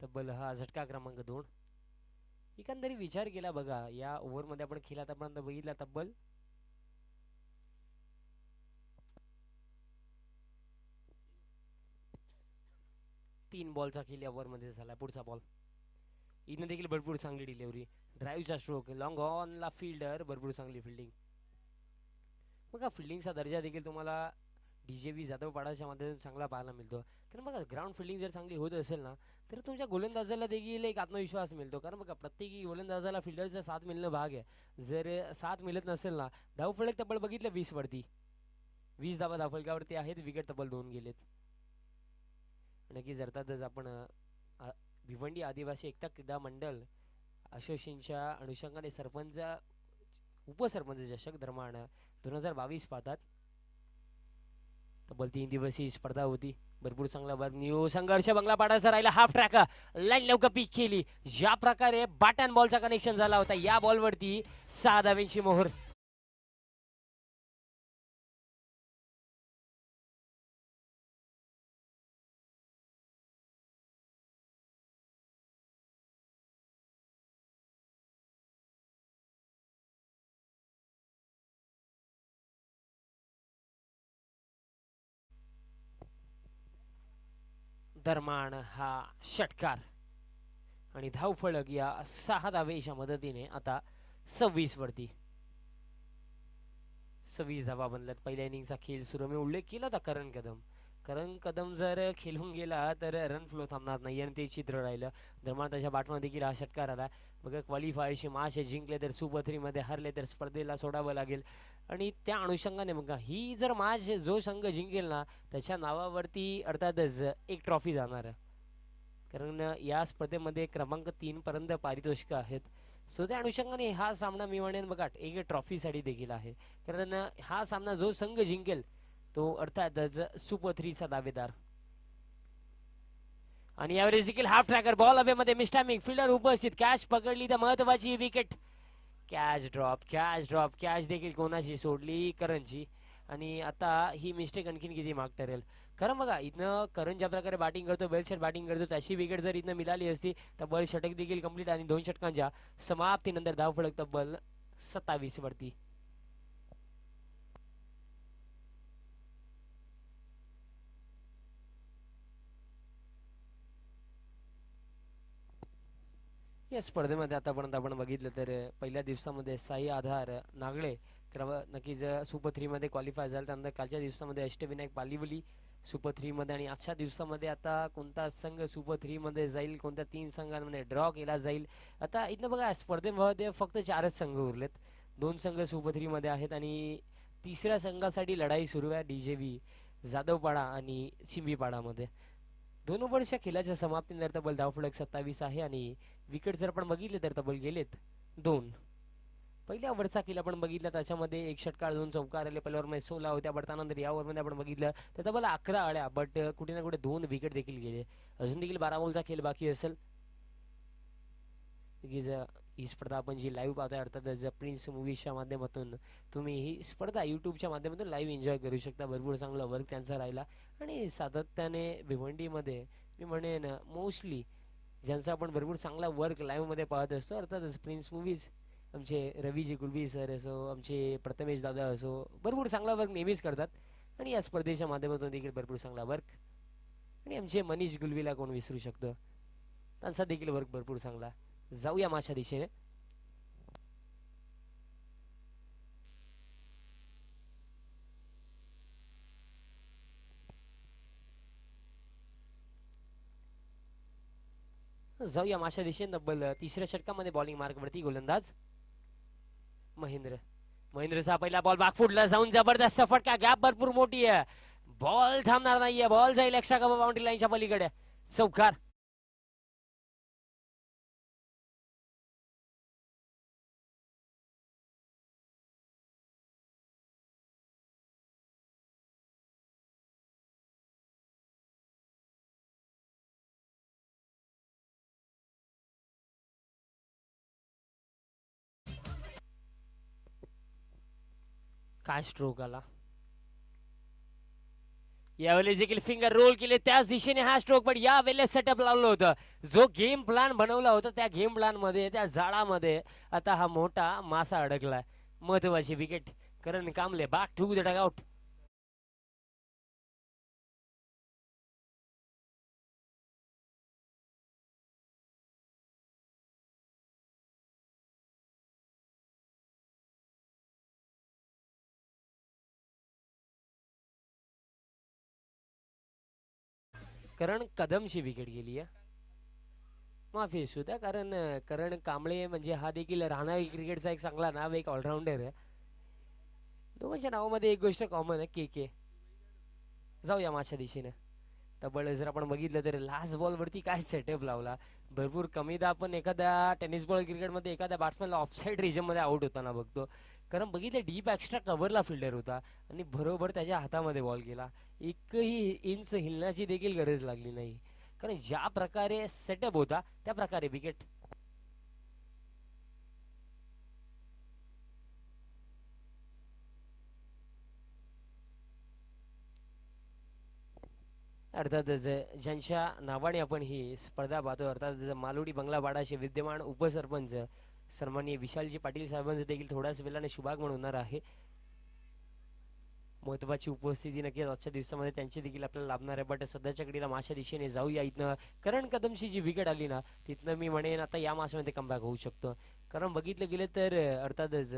तब्बल हा झटका क्रमांक 2. एकंदरीत विचार केला बघा या ओव्हरमध्ये आपण खेळ आतापर्यंत बघितला तब्बल 3 बॉलचा खेळ या ओव्हरमध्ये झाला. पुढचा बॉल इथनं देखील भरपूर चांगली डिलिव्हरी. ड्राईव्हचा स्ट्रोक लॉंग ऑनला फिल्डर भरपूर चांगली फिल्डिंग. बघा फिल्डिंगचा दर्जा देखील तुम्हाला DJV जाधव पाडाच्या माध्यमातून चांगला पाहायला मिळतो. कारण बघा ग्राउंड फिल्डिंग जर चांगली होत असेल ना तर तुमच्या गोलंदाजाला देखील एक आत्मविश्वास मिळतो. कारण बघा प्रत्येकी गोलंदाजाला फिल्डरचा साथ मिळणं भाग आहे. जर साथ मिळत नसेल ना धावफलक तब्बल बघितलं 20 वरती. 20 धावा धावफलकावरती आहेत. विकेट तब्बल 2 गेलेत. नक्कीच अर्थातच आपण भिवंडी आदिवासी एकता क्रीडा मंडळ असोसिएशनच्या अनुषंगाने सरपंच उपसरपंच चषक दरम्यान 2022 पाहतात. तब्बल 3 दिवसीय स्पर्धा होती. भरपूर चांगला न्यू संघर्ष बंगला पाडायचा राहिला. हाफ ट्रॅक लाईन लवकर पिक केली. ज्या प्रकारे बॅट अँड बॉलचा कनेक्शन झाला होता या बॉलवरती 6 धावांची मोहर. दरम्यान हा षटकार आणि धावफलक या 6 धावेच्या मदतीने आता 26 वरती. 26 धावा बनल्यात. पहिल्या इनिंगचा खेळ सुरू मी उल्लेख केला होता करण कदम जर खेळून गेला तर रन फ्लो थांबणार नाही आणि ते चित्र राहिलं. दरम्यान त्याच्या बॅटमध्ये देखील हा षटकार आला. बघा क्वालिफायरचे मॅच जिंकले तर सुपर 3 मध्ये हरले तर स्पर्धेला सोडावं लागेल. आणि त्या अनुषंगाने बघा ही जर मॅच जो संघ जिंकेल ना त्याच्या नावावरती अर्थातच एक ट्रॉफी जाणार आहे. कारण या स्पर्धेमध्ये क्रमांक 3 पर्यंत पारितोषिक आहेत. सो त्या अनुषंगाने हा सामना मी म्हणेन बघा एक ट्रॉफीसाठी देखील आहे. कारण हा सामना जो संघ जिंकेल तो अर्थातच सुपर 3 चा दावेदार. आणि यावेळेस देखील हाफ ट्रॅकर बॉल हवेमध्ये मिस्टॅमिक फिल्डर उपस्थित. कॅच पकडली तर महत्वाची विकेट. कॅच ड्रॉप कॅच देखील कोणाची सोडली करणची. आणि आता ही मिस्टेक आणखीन किती माग ठरेल. कारण बघा इथनं करण ज्या प्रकारे बॅटिंग करतो वेल सेट बॅटिंग करतो त्याची विकेट जर इथनं मिळाली असती तर बल षटक देखील कंप्लीट आणि 2 षटकांच्या समाप्तीनंतर धावफलक तब्बल 27 वरती. या स्पर्धेमध्ये आतापर्यंत आपण बघितलं तर पहिल्या दिवसामध्ये साई आधार नागळे नक्कीच सुपर 3 मध्ये क्वालिफाय झाला. त्यानंतर कालच्या दिवसामध्ये अष्टविनायक पालिवली सुपर 3 मध्ये आणि आजच्या दिवसामध्ये आता कोणता संघ सुपर 3 मध्ये जाईल कोणत्या 3 संघांमध्ये ड्रॉ केला जाईल. आता इथं बघा स्पर्धेमध्ये फक्त 4च संघ उरलेत. 2 संघ सुपर 3 मध्ये आहेत आणि तिसऱ्या संघासाठी लढाई सुरू आहे DJV जाधवपाडा आणि सिंबीपाडामध्ये. 2 ओव्हरच्या खेळाच्या समाप्तीनंतर तब्बल धावफलक 27 आहे आणि विकेट जर आपण बघितले तर तब्बल गेलेत 2. पहिल्या ओव्हरचा खेळ आपण बघितला त्याच्यामध्ये 1 षटकार 2 चौकार आले. पहिल्या ओव्हरमध्ये 16 होत्या, बट त्यानंतर या ओव्हरमध्ये आपण बघितलं तर तब्बल 11 आल्या, बट कुठे ना कुठे 2 विकेट देखील गेले. अजून देखील 12 बॉलचा खेळ बाकी असेल. ही स्पर्धा आपण जी लाईव्ह पाहतोय अर्थातच प्रिन्स मूवीजच्या माध्यमातून तुम्ही ही स्पर्धा यूट्यूबच्या माध्यमातून लाईव्ह एन्जॉय करू शकता. भरपूर चांगलं वर्क त्यांचा राहिला आणि सातत्याने भिवंडीमध्ये मी म्हणेन मोस्टली ज्यांचा आपण भरपूर चांगला वर्क लाईव्हमध्ये पाहत असतो अर्थातच प्रिन्स मूवीज, आमचे रवीजी गुलबी सर असो, आमचे प्रथमेश दादा असो, भरपूर चांगला वर्क नेहमीच करतात आणि या स्पर्धेच्या माध्यमातून देखील भरपूर चांगला वर्क. आणि आमचे मनीष गुलवीला कोण विसरू शकतो, त्यांचा देखील वर्क भरपूर चांगला. जाऊया माझ्या दिशेने. जाऊया माझ्या दिशेने. तब्बल 3ऱ्या षटकामध्ये बॉलिंग मार्कवरती गोलंदाज महेंद्रचा पहिला बॉल बागफुटला जाऊन जबरदस्त फटका. गॅप भरपूर मोठी आहे, बॉल थांबणार नाहीये, बॉल जाईल एक्स्ट्रा कव्हर बाउंड्री लाईनच्या पलीकडे. चौकार. काय स्ट्रोक आला यावेळेस देखील, फिंगर रोल केले त्याच दिशेने हा स्ट्रोक, पण यावेळेस सेटअप लावलं होतं. जो गेम प्लॅन बनवला होता त्या गेम प्लॅन मध्ये, त्या जाळामध्ये आता हा मोठा मासा अडकलाय. महत्वाची wicket Karan Kambale back to the dugout. Karan कदमची विकेट गेली आहे, माफी असू द्या, कारण करण कांबळे म्हणजे हा देखील राहणारी क्रिकेटचा एक चांगला नाव, एक ऑलराऊंडर आहे. दोघांच्या नावामध्ये एक गोष्ट कॉमन आहे, के के. जाऊया माझ्या दिशेने. तब्बल जर आपण बघितलं तर लास्ट बॉल वरती काय सेटअप लावला. भरपूर कमीदा आपण एखाद्या टेनिस बॉल क्रिकेटमध्ये एखाद्या बॅट्समॅनला ऑफसाईड रिजनमध्ये आउट होताना बघतो, कारण बघितलं डीप एक्स्ट्रा कव्हरला फिल्डर होता आणि बरोबर त्याच्या हातामध्ये बॉल गेला. एकही इंच हिलण्याची देखील गरज लागली नाही, कारण ज्या प्रकारे सेटअप होता त्या प्रकारे विकेट. अर्थातच ज्यांच्या नावाने आपण ही स्पर्धा पाहतो, अर्थातच मालुडी बंगलावाडाचे विद्यमान उपसरपंच सन्माननीय विशालजी पाटील साहेबांचं देखील थोड्याच वेळाने शुभागमन होणार आहे. महत्वाची उपस्थिती नक्कीच आजच्या दिवसामध्ये त्यांची देखील आपल्याला लाभणार आहे. बट सध्याच्या घडीला माझ्या दिशेने जाऊया. इथनं करण कदमची जी विकेट आली ना, तिथनं मी म्हणेन आता या मासामध्ये कमबॅक होऊ शकतो. कारण बघितलं गेलं तर अर्थातच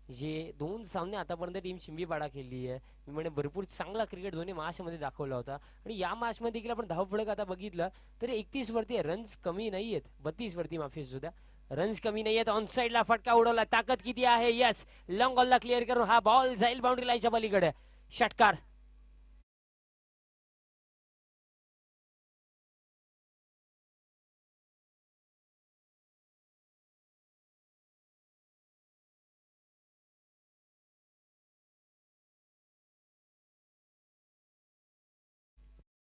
जे 2 सामने आतापर्यंत टीम चिंबीपाडा खेळली आहे, मी म्हणे भरपूर चांगला क्रिकेट दोन्ही मॅचमध्ये दाखवला होता. आणि या मॅचमध्ये देखील आपण धावफलक आता बघितलं तर 31 वरती रन्स कमी नाही आहेत, 32 वरती माफी सुद्धा रन्स कमी नाही आहेत. ऑन साइडला फटका उडवला, ताकद किती आहे. यस, लॉंग बॉलला क्लिअर करून हा बॉल जाईल बाउंड्री लाईनच्या पलीकडे. षटकार.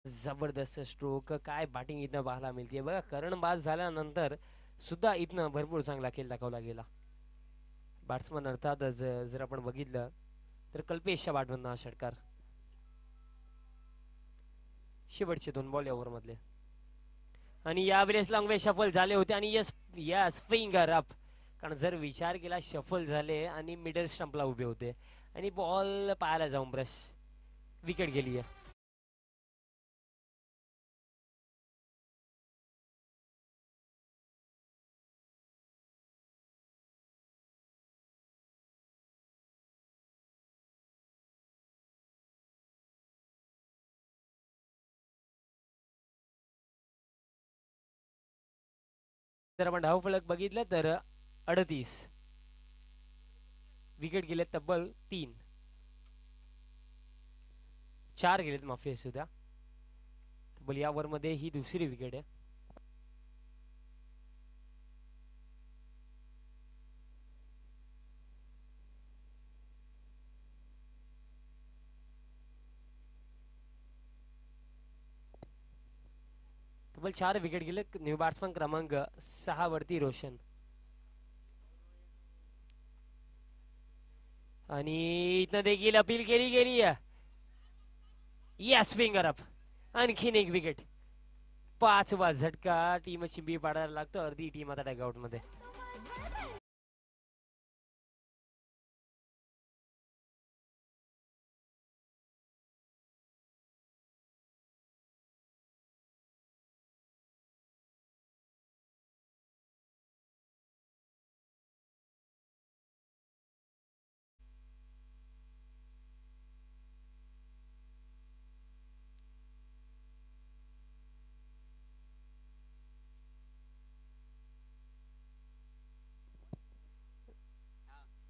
जबरदस्त स्ट्रोक, काय बॅटिंग इथं पाहायला मिळते बघा. करण बाद झाल्यानंतर सुद्धा इथनं भरपूर चांगला खेळ दाखवला गेला. बॅट्समन अर्थातच जर आपण बघितलं तर कल्पेशच्या बॅटमधनं हा षटकार. शेवटचे 2 बॉल ओव्हर मधले आणि यावेळेस लॉंग वे शफल झाले होते आणि यस यस फिंगर अप, कारण जर विचार केला शफल झाले आणि मिडल स्टंपला उभे होते आणि बॉल पायाला जाऊन ब्रश, विकेट गेली आहे. जर आपण धावफलक बघितलं तर 38 विकेट गेले, तब्बल 4 गेलेत माफी असू द्या. तब्बल या ओव्हर मध्ये ही दुसरी विकेट आहे. तब्बल 4 विकेट गेले. न्यू बॅट्समन क्रमांक 6 वरती रोशन. आणि इथं देखील अपील केली गेली. Yes finger up. आणखीन एक विकेट. 5वा झटका टीम चिंबी पाडायला लागतो. अर्धी टीम आता डगआउट मध्ये.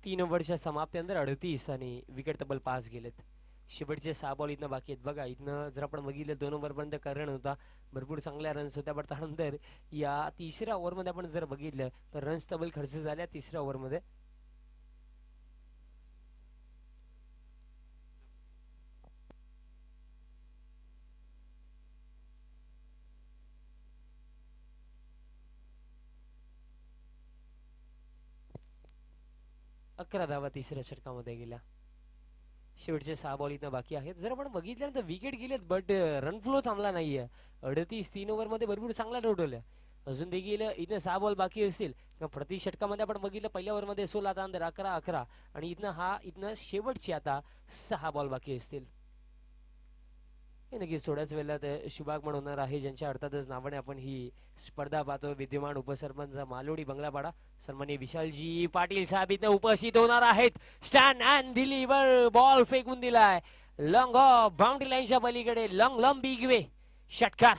तीन ओव्हरच्या समाप्तीनंतर 38 आणि विकेट तब्बल 5 गेलेत. शेवटचे 6 बॉल इथनं बाकी आहेत. बघा इथनं जर आपण बघितलं 2 ओव्हरपर्यंत करण होता. भरपूर चांगल्या रन्स होत्या. पण त्यानंतर या तिसऱ्या ओव्हरमध्ये आपण जर बघितलं तर रन्स तब्बल खर्च झाल्या तिसऱ्या ओव्हरमध्ये. अकरा धावा तिसऱ्या षटकामध्ये गेल्या. शेवटचे 6 बॉल इथं बाकी आहेत. जर आपण बघितल्यानंतर विकेट गेलेत बट रन फ्लो थांबला नाहीये. 38 3 ओव्हरमध्ये भरपूर चांगला टोटल. अजून देखील इथं 6 बॉल बाकी असतील. प्रति षटकामध्ये आपण बघितलं पहिल्या ओव्हरमध्ये 16 त्यानंतर 11 आणि इथनं शेवटचे आता 6 बॉल बाकी असतील. हे नक्कीच थोड्याच वेळात शुभागमन होणार आहे, ज्यांच्या अर्थातच नावाने आपण ही स्पर्धा पाहतो. विद्यमान उपसरपंच मालोडी बंगलापाडा सन्माननीय विशालजी पाटील साहेब इथं उपस्थित होणार आहेत. स्टँड अँड डिलिव्हर बॉल फेकून दिलाय लॉंग ऑफ बाउंड्री लाईनच्या पलीकडे. लॉंग बिग वे षटकार.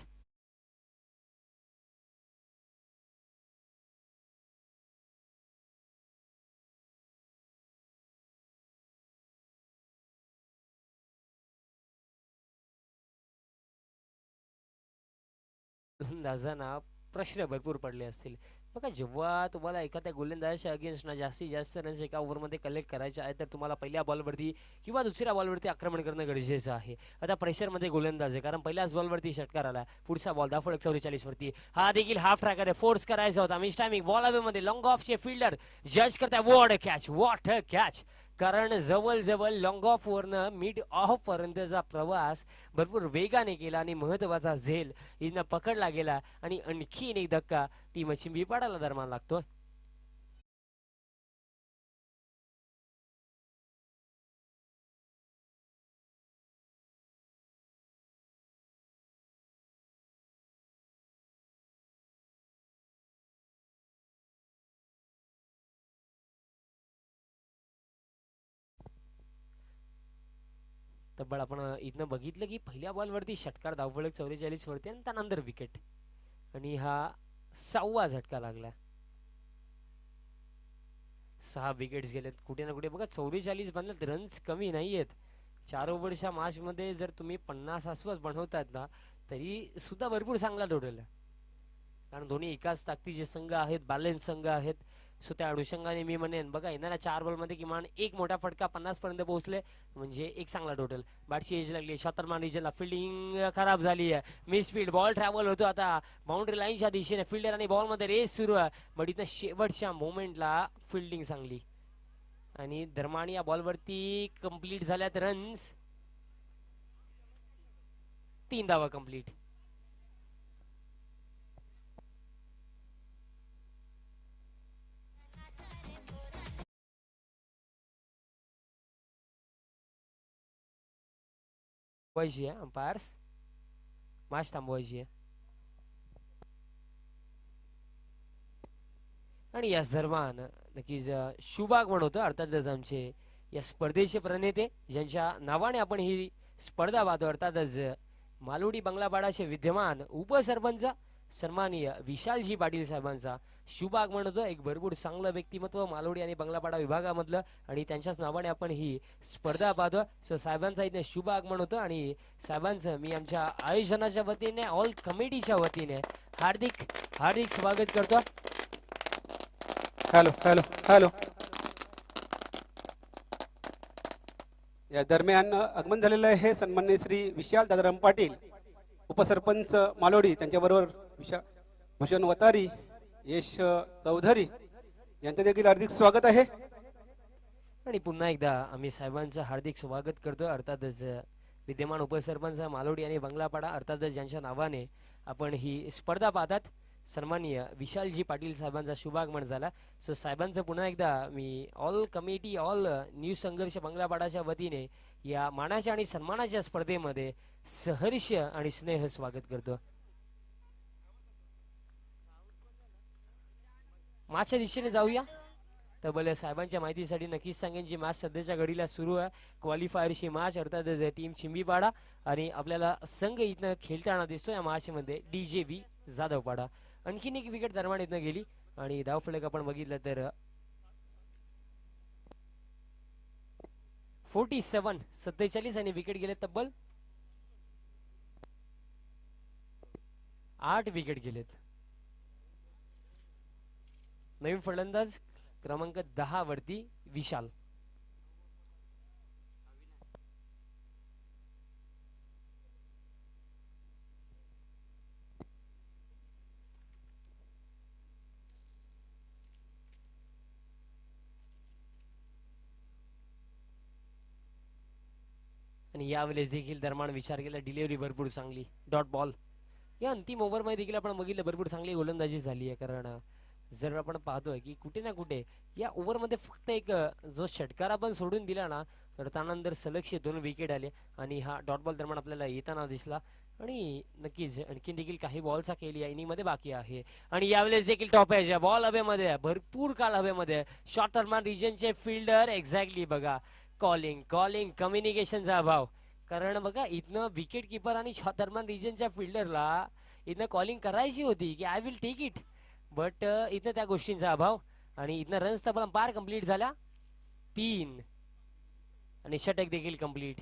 गोलंदाजांना प्रश्न भरपूर पडले असतील. बघा जेव्हा तुम्हाला एखाद्या गोलंदाजाच्या अगेन्स्ट ना जास्तीत जास्त रन्स एका ओव्हरमध्ये कलेक्ट करायचे आहे तर तुम्हाला पहिल्या बॉलवरती किंवा दुसऱ्या बॉलवरती आक्रमण करणं गरजेचं आहे. आता प्रेशरमध्ये गोलंदाज आहे कारण पहिल्याच बॉलवरती षटकार आला. पुढचा बॉल दाफळक 44 वरती. हा देखील हाफ ट्रॅकर आहे. फोर्स करायचा होता. मिस टायमिंग बॉल हवेमध्ये. लॉंग ऑफचे फिल्डर जज करताय. What a catch. कारण जवळ लॉंग ऑफ वरनं मिड ऑफ पर्यंतचा प्रवास भरपूर वेगाने केला आणि महत्वाचा झेल इथं पकडला गेला आणि आणखीन एक धक्का टीम चिंबी पाडायला दरम्यान लागतोय. तब्बल आपण इथनं बघितलं की पहिल्या बॉलवरती षटकार धावफलक 44 वरती आणि त्यानंतर विकेट आणि हा 6वा झटका लागला. 6 विकेट्स गेलेत. कुठे ना कुठे बघा 44 बनलेत. रन्स कमी नाहीयेत. 4 ओव्हरच्या मॅच मध्ये जर तुम्ही 50 आसपास बनवतात ना तरी सुद्धा भरपूर चांगला टोटल आहे. कारण दोन्ही एकाच ताकदीचे संघ आहेत, बॅलन्स संघ आहेत. सो त्या अनुषंगाने मी म्हणेन बघा येणाऱ्या 4 बॉलमध्ये किमान एक मोठा फटका 50 पर्यंत पोहोचले म्हणजे एक चांगला टोटल. बॅटची एज लागली. शॉटरमान रिजनला फिल्डिंग खराब झाली आहे. Miss field. बॉल ट्रॅव्हल होतो आता बाउंड्री लाईनच्या दिशेने. फिल्डर आणि बॉलमध्ये रेस सुरू आहे. बट इथं शेवटच्या मोमेंटला फिल्डिंग चांगली आणि दरम्यान या बॉलवरती कंप्लीट झाल्यात रन्स. 3 धावा कंप्लीट. थांबवायची आहे अंपायर्स. मॅच थांबवायची आहे. आणि या दरम्यान नक्कीच शुभागमन होतं. अर्थातच आमचे या स्पर्धेचे प्रणेते ज्यांच्या नावाने आपण ही स्पर्धा पाहतो अर्थातच मालोडी बंगलापाडाचे विद्यमान उपसरपंच सन्माननीय विशालजी पाटील साहेबांचा शुभागमन होतं. एक भरपूर चांगलं व्यक्तिमत्व मालोडी आणि बंगलापाडा विभागामधलं आणि त्यांच्याच नावाने आपण ही स्पर्धा पाहतो. सो साहेबांचा इथे शुभागमन होतं आणि साहेबांचं मी आमच्या आयोजनाच्या वतीने ऑल कमिटीच्या वतीने हार्दिक हार्दिक स्वागत करतो. Hello hello hello. या दरम्यान आगमन झालेलं आहे सन्माननीय श्री विशाल दादाराम पाटील उपसरपंच मालोडी त्यांच्याबरोबर भूषण वतारी, यश चौधरी यांचं देखील हार्दिक स्वागत आहे. आणि पुन्हा एकदा आम्ही साहेबांचं हार्दिक स्वागत करतो. अर्थातच विद्यमान उपसरपंच मालोडी आणि बंगलापाडा अर्थातच ज्यांच्या नावाने आपण ही स्पर्धा पाहतात. सन्माननीय विशालजी पाटील साहेबांचा शुभागमन झाला. सो साहेबांचं पुन्हा एकदा मी ऑल कमिटी ऑल न्यूज संघर्ष बंगलापाडाच्या वतीने या मानाच्या आणि सन्मानाच्या स्पर्धेमध्ये सहर्ष आणि स्नेह स्वागत करतो. मागच्या दिशेने जाऊया. तबल साहेबांच्या माहितीसाठी नक्कीच सांगेन जी मॅच सध्याच्या घडीला सुरू आहे क्वालिफायरची मॅच अर्थातच टीम चिंबीपाडा आणि आपल्याला संघ इथं खेळताना दिसतो या मॅचमध्ये DJB जाधवपाडा. आणखीन एक विकेट दरम्यान इथनं गेली आणि धावफलक आपण बघितलं तर 47 आणि विकेट गेले तब्बल 8 विकेट गेलेत. नवीन फलंदाज क्रमांक 10 वरती विशाल. आणि यावेळेस देखील दरम्यान विचार केला डिलिव्हरी भरपूर चांगली डॉट बॉल. या अंतिम ओव्हरमध्ये देखील आपण बघितलं भरपूर चांगली गोलंदाजी झाली आहे. कारण जर आपण पाहतोय की कुठे ना कुठे या ओव्हरमध्ये फक्त एक जो षटकार आपण सोडून दिला ना तर त्यानंतर सलग 2 विकेट आले आणि हा डॉट बॉल दरम्यान आपल्याला येताना दिसला. आणि नक्कीच आणखीन देखील काही बॉलचा खेळ या इनिंगमध्ये बाकी आहे. आणि यावेळेस देखील टॉप एज बॉल हवेमध्ये भरपूर काळ हवेमध्ये शॉर्ट टर्मान रिजनचे फिल्डर एक्झॅक्टली बघा कॉलिंग कम्युनिकेशनचा अभाव. कारण बघा इथनं विकेट किपर आणि शॉर्ट टर्मान रिजनच्या फिल्डरला इथनं कॉलिंग करायची होती की I will take it but इथं त्या गोष्टींचा अभाव. आणि इथनं रन्स तर पार कंप्लीट झाला 3 आणि षटक देखील कंप्लीट.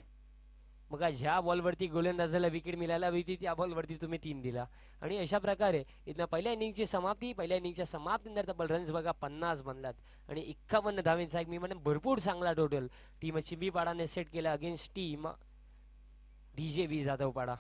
बघा ज्या बॉलवरती गोलंदाजाला विकेट मिळायला होती त्या बॉलवरती तुम्ही 3 दिला. आणि अशा प्रकारे इथनं पहिल्या इनिंगची समाप्ती पहिल्या इनिंगच्या समाप्तीनंतर तब्बल रन्स बघा 50 बनलात आणि 51 धावेंचा एक मी म्हणेन भरपूर चांगला टोटल टीम चिंबीपाडाने सेट केला अगेन्स्ट टीम DJB जाधवपाडा.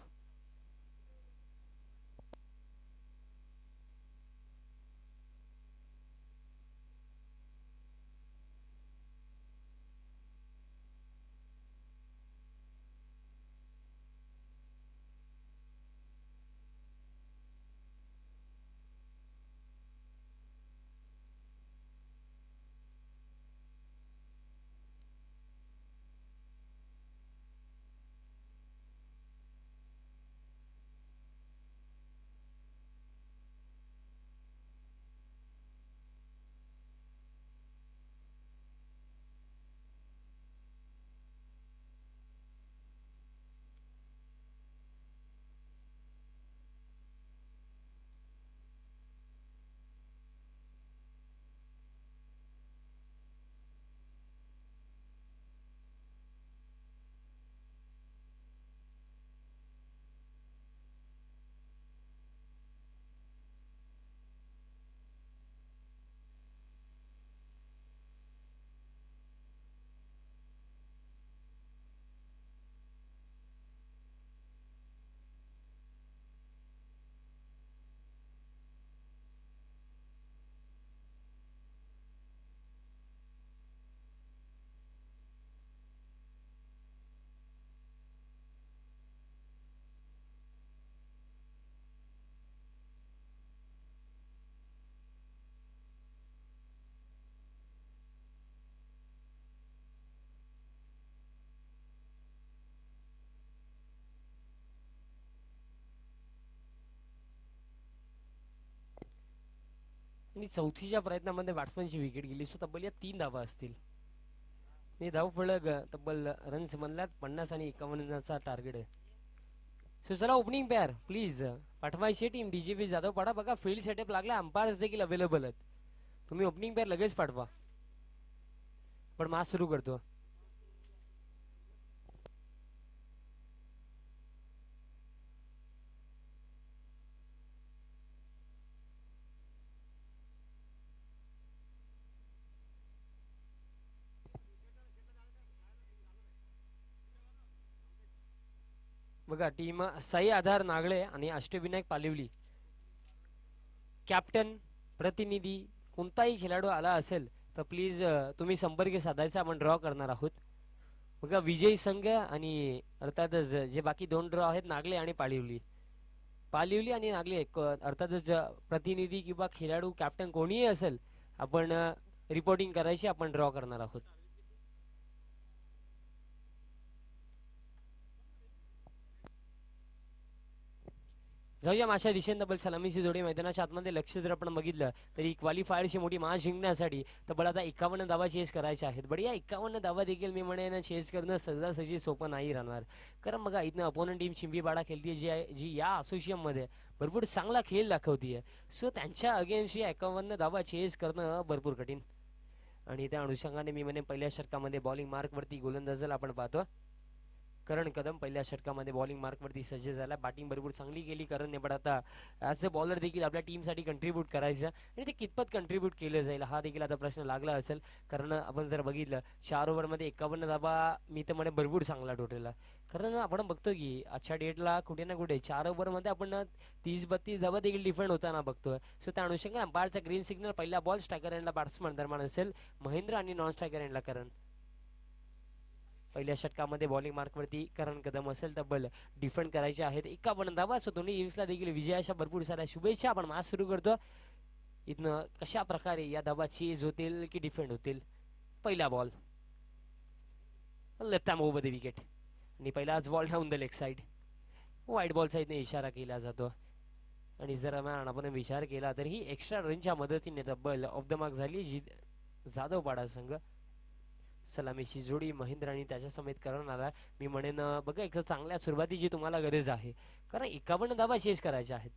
आणि चौथीच्या प्रयत्नामध्ये बॅट्समॅनची विकेट गेली. सो तब्बल या 3 धावा असतील. मी धाव फलक तब्बल रन्स म्हणल्यात 50 आणि 51चा टार्गेट आहे. सो चला ओपनिंग पेअर प्लीज पाठवायची टीम DJB जाधवपाडा. बघा फील्ड सेटअप लागला अंपायर्स देखील अवेलेबल आहेत. तुम्ही ओपनिंग पेअर लगेच पाठवा. पण मॅच सुरू करतो. बघा टीम साई आधार नागळे आणि अष्टविनायक पालिवली, कॅप्टन, प्रतिनिधी कोणताही खेळाडू आला असेल तर प्लीज तुम्ही संपर्क साधायचा, आपण ड्रॉ करणार आहोत. बघा विजयी संघ आणि अर्थातच जे बाकी 2 ड्रॉ आहेत नागले आणि पालिवली, पालिवली आणि नागले अर्थातच प्रतिनिधी किंवा खेळाडू कॅप्टन कोणीही असेल आपण रिपोर्टिंग करायची, आपण ड्रॉ करणार आहोत. जाऊया माशा दिशेने तब्बल सलामीची जोडी मैदानाच्या आतमध्ये लक्ष जर आपण बघितलं तरी क्वालिफायरची मोठी मास जिंकण्यासाठी तब्बल आता 51 धावा चेस करायच्या आहेत. बढिया 51 धावा देखील मी म्हणेन चेस करणं सहजासहजी सोपं नाही राहणार, कारण बघा इथनं अपोनंट टीम चिंबीबाडा खेळते जी या असोसिएशनमध्ये भरपूर चांगला खेळ दाखवतीये. सो त्यांच्या अगेन्स्ट 51 धावा चेस करणं भरपूर कठीण. आणि त्या अनुषंगाने मी म्हणेन पहिल्या षटकामध्ये बॉलिंग मार्कवरती गोलंदाजाला आपण पाहतो करण कदम पहिल्या षटकामध्ये बॉलिंग मार्कवरती सज्ज झाला. बॅटिंग भरपूर चांगली केली करणने, पण आता ॲज अ बॉलर देखील आपल्या टीमसाठी कंट्रीब्यूट करायचं आणि ते कितपत कंट्रीब्यूट केलं जाईल हा देखील आता प्रश्न लागला असेल. कारण आपण जर बघितलं 4 ओव्हरमध्ये 51 धाबा मी तर म्हणे भरपूर चांगला टोटल, कारण आपण बघतो की आजच्या डेटला कुठे ना कुठे 4 ओव्हरमध्ये आपण 30-32 धाबा देखील डिफेंड होताना बघतोय. सो त्या अनुषंगाने अंपायरचा ग्रीन सिग्नल पहिला बॉल स्ट्रायकर एंडला बॅट्समन दरम्यान असेल महेंद्र आणि नॉन स्ट्रायकर एंडला करण. पहिल्या षटकामध्ये बॉलिंग मार्कवरती करण कदम असेल तब्बल डिफेंड करायचे आहेत 51 धावा. सो दोन्ही टीम्सला देखील विजयाच्या भरपूर साऱ्या शुभेच्छा. आपण मॅच सुरू करतो. इथनं कशा प्रकारे या धावा चेज होतील की डिफेंड होतील. पहिला ball left hand over the wicket आणि पहिलाच ball down the leg side. वाईट बॉलचा इथं इशारा केला जातो आणि जर आपण विचार केला तर ही एक्स्ट्रा रनच्या मदतीने तब्बल ऑफ द मार्क झाली जाधवपाडा संघ. सलामीची जोडी महेंद्र आणि त्याच्या समेत करण आला. मी म्हणेन बघा एक चांगल्या सुरुवातीची तुम्हाला गरज आहे, कारण 51 धावा चेस करायच्या आहेत.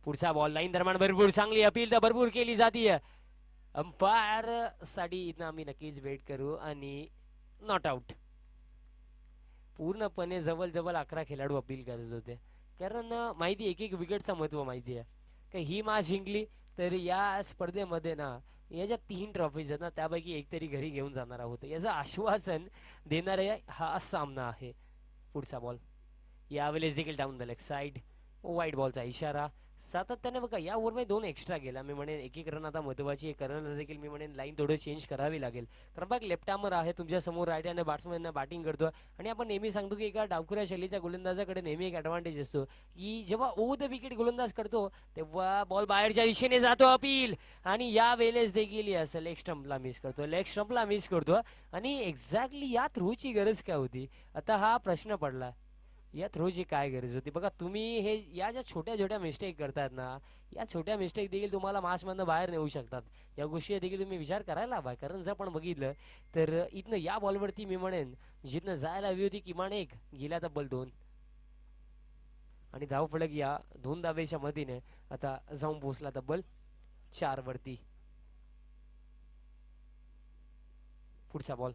पुढचा बॉल लाईन दरम्यान भरपूर चांगली अपील तर भरपूर केली जाते. अंपायर साठी इथं आम्ही नक्कीच वेट करू आणि नॉट आउट. पूर्णपणे जवळ 11 खेळाडू अपील करत होते, कारण माहिती एक विकेटचं महत्व माहिती आहे का. ही मॅच जिंकली तर या स्पर्धेमध्ये ना याच्या 3 ट्रॉफीज आहेत ना, त्यापैकी एक तरी घरी घेऊन जाणार आहोत याचं आश्वासन देणारा हा सामना आहे. पुढचा बॉल यावेळेस देखील डाऊन द लेग साइड. वाईट बॉलचा इशारा. सातत्याने बघा या ओव्हरमध्ये 2 एक्स्ट्रा गेला. मी म्हणेन एक रन आता महत्वाची आहे. करणला देखील मी म्हणेन लाईन थोडं चेंज करावी लागेल, कारण बघ लेफ्ट आर्मर आहे तुमच्या समोर, राईट हँड बॅट्समॅन बॅटिंग करतो आणि आपण नेहमी सांगतो की एका डावखुऱ्या शैलीच्या गोलंदाजाकडे नेहमी एक ॲडव्हान्टेज असतो की जेव्हा ओव्हर द विकेट गोलंदाज करतो तेव्हा बॉल बाहेरच्या दिशेने जातो अपील आणि या वेळेस देखील असेल लेग स्टंपला मिस करतो, लेग स्टंपला मिस करतो आणि एक्झॅक्टली या थ्रोची गरज काय होती आता हा प्रश्न पडला. या थ्रोची काय गरज होती. बघा तुम्ही हे या ज्या छोट्या मिस्टेक करतात ना, या छोट्या मिस्टेक देखील तुम्हाला मॅचमधनं बाहेर नेऊ शकतात. या गोष्टी देखील तुम्ही विचार करायला हवा, कारण जर आपण बघितलं तर इथनं या बॉलवरती मी म्हणेन जिथनं जायला हवी होती किमान 1 गेल्या तब्बल 2 आणि धावफलक या 2 धावेच्या मदतीने आता जाऊन पोहोचला तब्बल 4 वरती. पुढचा बॉल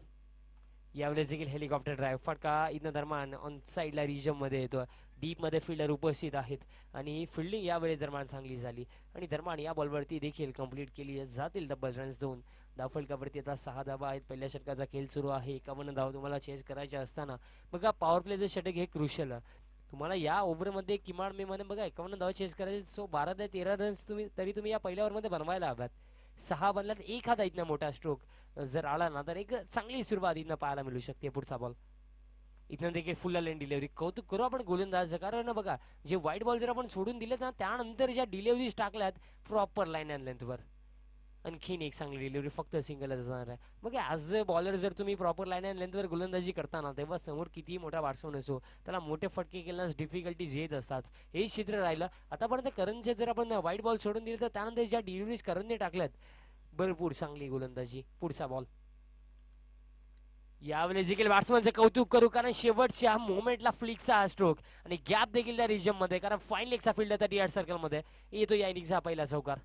यावेळेस देखील हेलिकॉप्टर ड्राईव्ह फटका इथं दरम्यान ऑन साईडला रिजम मध्ये येतो. डीप मध्ये फिल्डर उपस्थित आहेत आणि फिल्डिंग यावेळेस दरम्यान चांगली झाली आणि दरम्यान या बॉलवरती देखील कंप्लीट केली जातील डबल रन्स 2. धावफलकावरती आता 6 धावा आहेत. पहिल्या षटकाचा खेळ सुरू आहे. 51 धावा तुम्हाला चेस करायच्या असताना बघा पॉवर प्लेचं षटक हे क्रुशियल तुम्हाला या ओव्हरमध्ये किमान मी म्हणेन बघा 51 धावा चेस करायचे. सो 12 ते 13 रन्स तुम्ही या पहिल्या ओव्हरमध्ये बनवायला हव्यात. 6 बनल्यात एखादा इथनं मोठा स्ट्रोक जर आला ना तर एक चांगली सुरुवात इथनं पाहायला मिळू शकते. पुढचा बॉल इथनं देखील फुल लेन डिलिव्हरी. कौतुक करू आपण गोलंदाज, कारण बघा जे वाईट बॉल जर आपण सोडून दिले ना त्यानंतर ज्या डिलिव्हरीज टाकल्यात प्रॉपर लाईन अँड लेंथवर, आणखीन एक चांगली डिलिव्हरी फक्त सिंगलच असणार आहे. मग ॲज अ बॉलर जर तुम्ही प्रॉपर लाईन अँड लेंथवर गोलंदाजी करताना तेव्हा समोर कितीही मोठा बॅट्समन असो त्याला मोठे फटके केल्यास डिफिकल्टीज येत असतात. हे चित्र राहिलं. आतापर्यंत करणचे जर आपण वाईट बॉल सोडून दिले तर त्यानंतर ज्या डिलिव्हरीज करणने टाकल्यात भरपूर चांगली गोलंदाजी. पुढचा बॉल यावेळेस देखील बॅट्समनचं कौतुक करू, कारण शेवटच्या मोमेंटला फ्लिकचा हा स्ट्रोक आणि गॅप देखील त्या रिजम मध्ये, कारण फाईन लेगचा फील्ड आता डी सर्कल मध्ये येतो या इनिंगचा पहिला चौकार.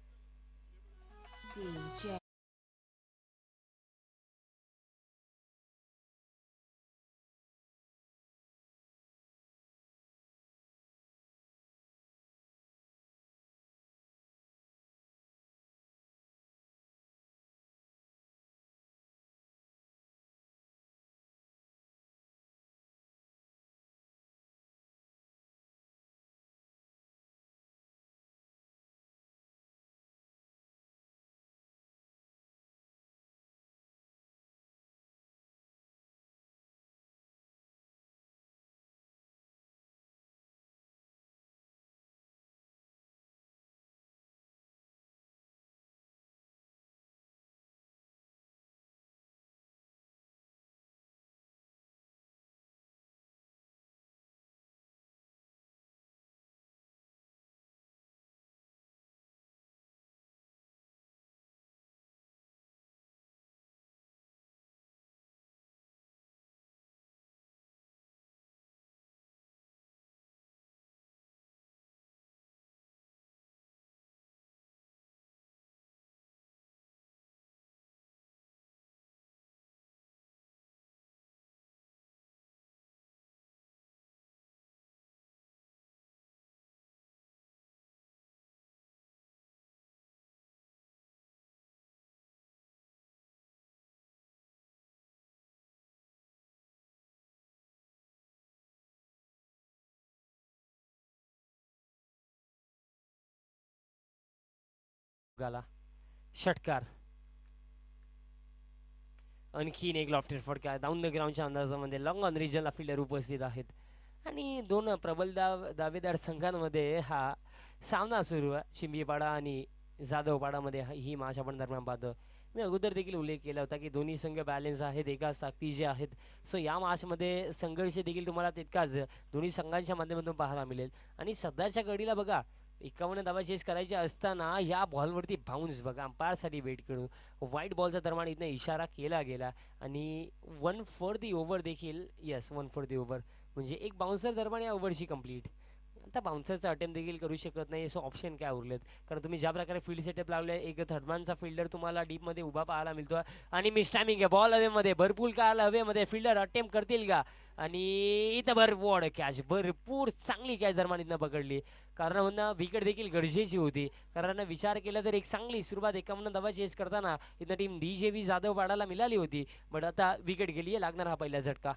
गाला षटकार. आणखीन एक लॉफ्टेड फटका डाऊन द ग्राउंडच्या अंदाजामध्ये लॉंग ऑन रिजनला फिल्डर उपस्थित आहेत आणि दोन प्रबल दावेदार संघांमध्ये हा सामना सुरू आहे. चिंबीपाडा आणि जाधवपाडामध्ये ही मॅच आपण दरम्यान पाहतो. मी अगोदर देखील उल्लेख केला होता की दोन्ही संघ बॅलन्स आहेत, एकाच ताकदीचे आहेत. सो या मॅचमध्ये संघर्ष देखील तुम्हाला तितकाच दोन्ही संघांच्या माध्यमातून पाहायला मिळेल. आणि सध्याच्या घडीला बघा 51 धावा चेस करायचे असताना या बॉलवरती बाउन्स बघा अंपायरसाठी वेट करून व्हाईट बॉलचा दरम्यान इथं इशारा केला गेला आणि 1 फॉर दी ओव्हर देखील. येस 1 फॉर दी ओव्हर म्हणजे एक बाउन्सर दरम्यान या ओव्हरची कंप्लीट. आता बाउन्सरचा अटेम्प्ट देखील करू शकत नाही. सो ऑप्शन काय उरलेत कारण तुम्ही ज्या प्रकारे फील्ड सेटअप लावले एक थर्डमॅनचा फिल्डर तुम्हाला डीपमध्ये उभा पाहायला मिळतो आणि मिस टायमिंग आहे. बॉल हवेमध्ये भरपूर काल हवेमध्ये फिल्डर अटेम्प्ट करतील का आणि इथं भरपूर कॅच भरपूर चांगली कॅच दरम्यान इथं पकडली. कारण म्हणणं विकेट देखील गरजेची होती कारण विचार केला तर एक चांगली सुरुवात 51 धावा चेस करताना इथं टीम DJV जाधव पाडायला मिळाली होती. बट आता विकेट गेली आहे, लागणार हा पहिला झटका.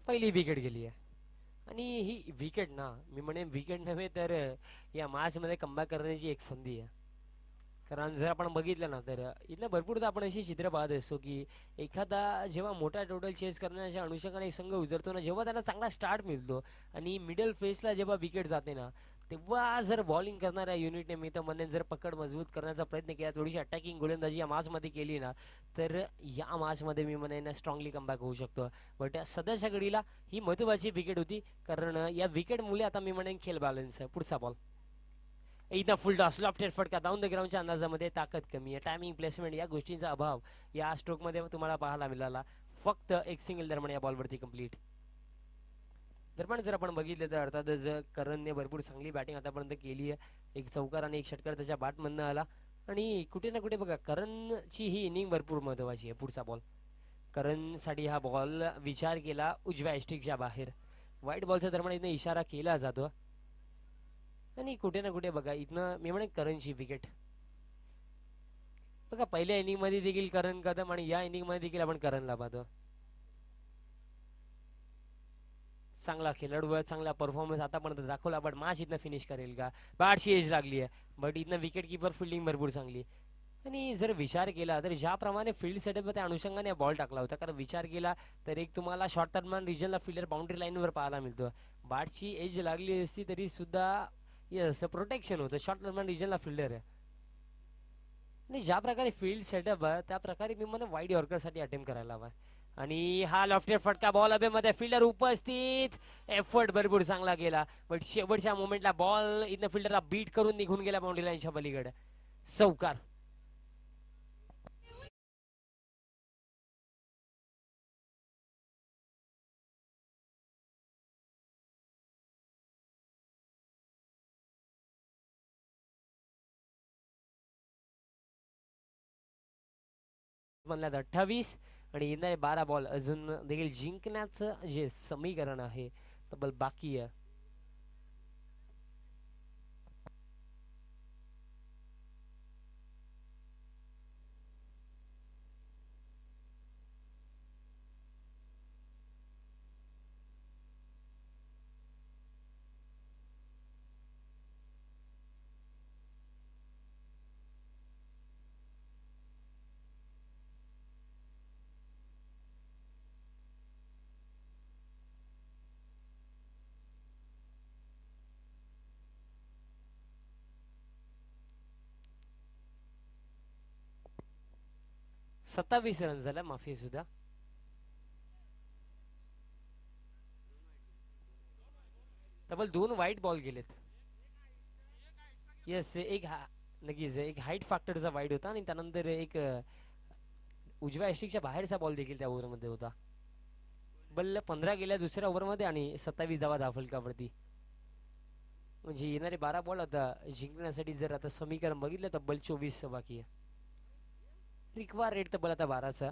पहिली विकेट गेली आहे आणि ही विकेट ना मी म्हणेन विकेट नव्हे तर या मॅचमध्ये कमबॅक करण्याची एक संधी आहे. कारण जर आपण बघितलं ना तर इथलं भरपूरदा आपण अशी चित्र पाहत असतो की एखादा जेव्हा मोठा टोटल चेस करण्याच्या अनुषंगाने संघ उतरतो ना, जेव्हा त्याला चांगला स्टार्ट मिळतो आणि मिडल फेसला जेव्हा विकेट जाते ना तेव्हा जर बॉलिंग करणाऱ्या युनिटने मी तर म्हणेन जर पकड मजबूत करण्याचा प्रयत्न केला, थोडीशी अटॅकिंग गोलंदाजी या मॅचमध्ये केली ना तर या मॅचमध्ये मी म्हणेन स्ट्रॉंगली कमबॅक होऊ शकतो. बट सध्याच्या घडीला ही महत्त्वाची विकेट होती कारण या विकेटमुळे आता मी म्हणेन खेळ बॅलन्स आहे. पुढचा बॉल इथं फुल टॉस लॉफ्टेड फटका डाऊन द ग्राउंडच्या अंदाजामध्ये ताकद कमी आहे, टायमिंग प्लेसमेंट या गोष्टींचा अभाव या स्ट्रोकमध्ये तुम्हाला पाहायला मिळाला. फक्त एक सिंगल दरम्यान या बॉलवरती कंप्लीट. दरम्यान जर आपण बघितलं तर अर्थातच करणने भरपूर चांगली बॅटिंग आतापर्यंत केली आहे. एक चौकार आणि एक षटकार त्याच्या बॅटमधनं आला आणि कुठे ना कुठे बघा करणची ही इनिंग भरपूर महत्त्वाची आहे. पुढचा बॉल करणसाठी हा बॉल विचार केला उजव्या स्टिकच्या बाहेर. व्हाईट बॉलच्या दरम्यान इथं इशारा केला जातो आणि कुठे ना कुठे बघा इथनं मी म्हणेन करणची विकेट. बघा पहिल्या इनिंग मध्ये देखील करण कदम आणि या इनिंग मध्ये देखील आपण करणला पाहतो. चांगला खेळाडू आहे, चांगला परफॉर्मन्स आतापर्यंत दाखवला. बट मॅच इथनं फिनिश करेल का, बॅटची एज लागली आहे बट इथनं विकेट किपर फिल्डिंग भरपूर चांगली. आणि जर विचार केला तर ज्याप्रमाणे फील्ड सेटअप त्या अनुषंगाने बॉल टाकला होता कारण विचार केला तर एक तुम्हाला शॉर्ट टर्मन रिजनला फिल्डर बाउंड्री लाईनवर पाहायला मिळतो. बॅटची एज लागली असती तरी सुद्धा यस प्रोटेक्शन होतं, शॉर्ट टर्मन रिजनला फिल्डर आहे आणि ज्या प्रकारे फील्ड सेटअप आहे त्या प्रकारे मी मला वाईड यॉर्करसाठी अटेम्प्ट करायला हवा. आणि हा लॉफ्टेड फटका बॉल हवेमध्ये फिल्डर उपस्थित, एफर्ट भरपूर चांगला गेला बट शेवटच्या मोमेंटला बॉल इथनं फिल्डरला बीट करून निघून गेला बाउंड्री लाईनच्या पलीकडे. चौकार. म्हणल्यात 28 आणि इथं 12 बॉल अजून देखील जिंकण्याचं जे समीकरण आहे तब्बल बाकी आहे. सत्तावीस रन झाला माफी सुद्धा. तब्बल 2 वाईट बॉल गेलेत. येस एक नक्कीच एक हाईट फॅक्टरचा वाईट होता आणि त्यानंतर एक उजव्या स्टिकच्या बाहेरचा बॉल देखील त्या ओव्हरमध्ये होता. बल्ल 15 गेल्या दुसऱ्या ओव्हरमध्ये आणि 27 धावा धाव फलकावरती. म्हणजे येणारे 12 बॉल आता जिंकण्यासाठी जर आता समीकरण बघितलं तब्बल 24 बाकी आहे. रिक्वायर रेट तब्बल आता 12चा.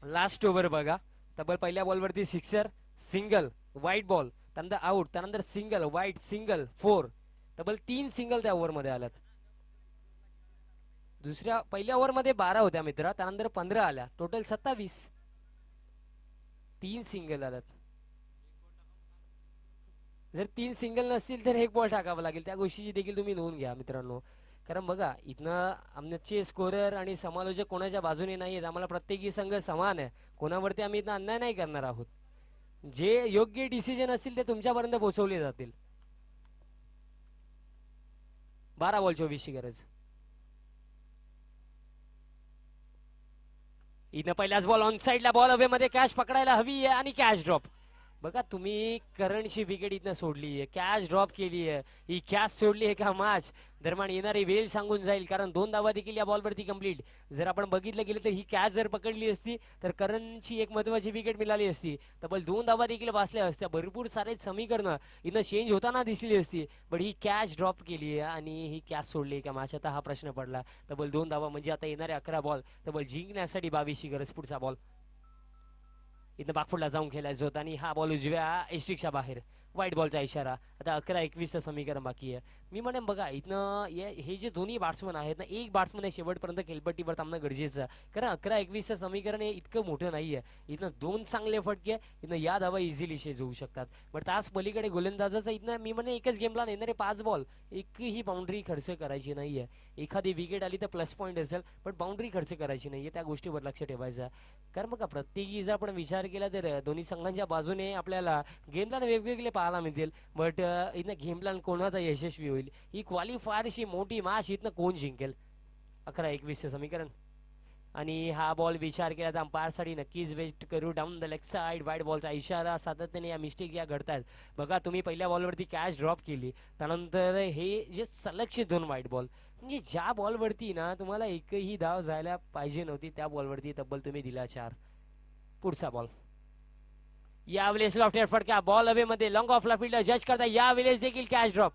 लास्ट ओव्हर बघा. तब्बल पहिल्या बॉलवरती सिक्सर, सिंगल, वाईट बॉल, त्यानंतर आउट, त्यानंतर सिंगल, वाईट, सिंगल, 4. तब्बल 3 सिंगल त्या ओव्हरमध्ये आल्यात. पहिल्या ओव्हरमध्ये 12 होत्या मित्रा, त्यानंतर 15 आल्या, टोटल 27. 3 सिंगल आल्यात. जर 3 सिंगल नसतील तर 1 बॉल टाकावा लागेल. त्या गोष्टीची देखील तुम्ही नोंद घ्या मित्रांनो. कारण बघा इथनं आमचे स्कोरर आणि समालोचक कोणाच्या बाजूने नाही आहेत. आम्हाला प्रत्येकी संघ समान आहे. कोणावरती आम्ही इथं अन्याय नाही करणार आहोत. जे योग्य डिसिजन असतील ते तुमच्यापर्यंत पोहोचवले जातील. 12 बॉल 24 ची गरज. इथं पहिलाच बॉल ऑन साईडला, बॉल हवे मध्ये, कॅच पकडायला हवी आहे आणि कॅच ड्रॉप. बघा तुम्ही करणची विकेट इथनं सोडली आहे, कॅच ड्रॉप केली आहे. ही कॅच सोडली आहे का मॅच दरम्यान येणारी वेळ सांगून जाईल. कारण 2 धावा देखील या बॉलवरती कंप्लीट. जर आपण बघितलं गेलं तर ही कॅच जर पकडली असती तर करणची एक महत्वाची विकेट मिळाली असती. तब्बल 2 धावा देखील वाचल्या असत्या. भरपूर सारे समीकरणं इथं चेंज होताना दिसली असती. पण ही कॅच ड्रॉप केली आहे आणि ही कॅच सोडली आहे का मॅच, आता हा प्रश्न पडला. तब्बल 2 धावा म्हणजे आता येणारे 11 बॉल तब्बल जिंकण्यासाठी 22 ची गरज. पुढचा बॉल इथं बागफुडला जाऊन खेळायचं होतं आणि हा बॉल उजव्या एस्ट्रिकच्या बाहेर. व्हाईट बॉलचा इशारा. आता 11-21चं समीकरण बाकी आहे. मी म्हणेन बघा इथनं हे जे दोन्ही बॅट्समन आहेत ना, एक बॅट्समन आहे शेवटपर्यंत खेळपट्टीवर थांबणं गरजेचं आहे. कारण 11-21चं समीकरण हे इतकं मोठं नाही आहे. इथनं 2 चांगले फटके इथनं या धावा इझिली शेज होऊ शकतात. पण तास पलीकडे गोलंदाजाचं इथनं मी म्हणे एकच गेमला येणारे 5 बॉल एकही बाउंड्री खर्च करायची नाहीये. एखादी विकेट आली तर प्लस पॉईंट असेल, पण बाउंड्री खर्च करायची नाहीये. त्या गोष्टीवर लक्ष ठेवायचं. कारण बघा प्रत्येकी जर आपण विचार केला तर दोन्ही संघांच्या बाजूने आपल्याला गेम प्लॅन वेगवेगळे पाहायला मिळतील. बट इथं गेम प्लॅन कोणाचा यशस्वी होईल, ही क्वालिफायरशी मोठी मॅच इथनं कोण जिंकेल. 11-21चं समीकरण. आणि हा बॉल विचार केला तर अंपायरसाठी नक्कीच वेस्ट करू. डाऊन द लेग साइड, वाईट बॉलचा इशारा. सातत्याने या मिस्टेक या घडतात. बघा तुम्ही पहिल्या बॉलवरती कॅच ड्रॉप केली, त्यानंतर हे जे सलगचे 2 वाईट बॉल, म्हणजे ज्या बॉलवरती ना तुम्हाला एकही धाव जायला पाहिजे नव्हती त्या बॉलवरती तब्बल तुम्ही दिला 4. पुढचा बॉल यावेळेस लॉफ्टेड फटका, बॉल हवे मध्ये, लॉंग ऑफला फील्डर जज करता. यावेळेस देखील कॅच ड्रॉप.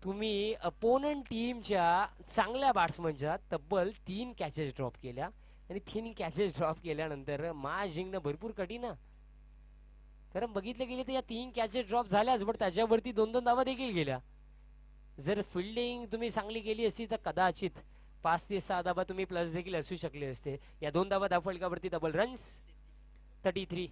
तुम्ही अपोनंट टीमच्या चांगल्या बॅट्समनच्या तब्बल 3 कॅचेस ड्रॉप केल्या आणि 3 कॅचेस ड्रॉप केल्यानंतर मॅच जिंकणं भरपूर कठीण आहे. कारण बघितलं गेलं तर या 3 कॅचेस ड्रॉप झाल्याच, पण त्याच्यावरती 2-2 धावा देखील गेल्या. जर फिल्डिंग तुम्ही चांगली केली असती तर कदाचित 5 ते 6 धावा तुम्ही प्लस देखील असू शकले असते. या 2 धावा धावफलकावरती डबल रन्स. 33.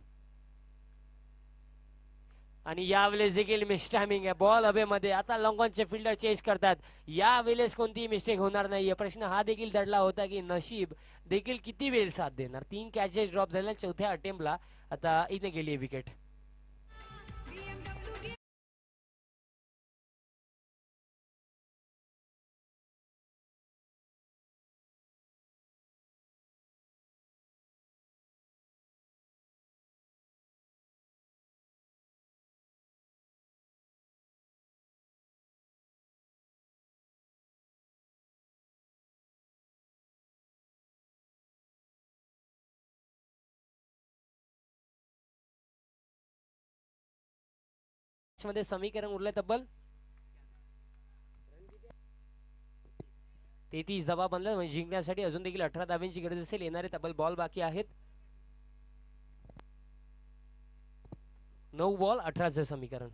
आणि यावेळेस देखील मिस टायमिंग आहे, बॉल हवेमध्ये. आता लॉंगॉनचे फिल्डर चेस करतात. यावेळेस कोणतीही मिस्टेक होणार नाहीये. प्रश्न हा देखील दडला होता की नशीब देखील किती वेळ साथ देणार. 3 कॅचेस ड्रॉप झाल्या चौथ्या अटेम्प्टला. आता इथे गेली विकेट. मध्ये समीकरण उरले तब्बल 33 धावा बनला. म्हणजे जिंकण्यासाठी अजून देखील 18 धाब्यांची गरज असेल. येणारे तब्बल बॉल बाकी आहेत 9 बॉल 18चं समीकरण.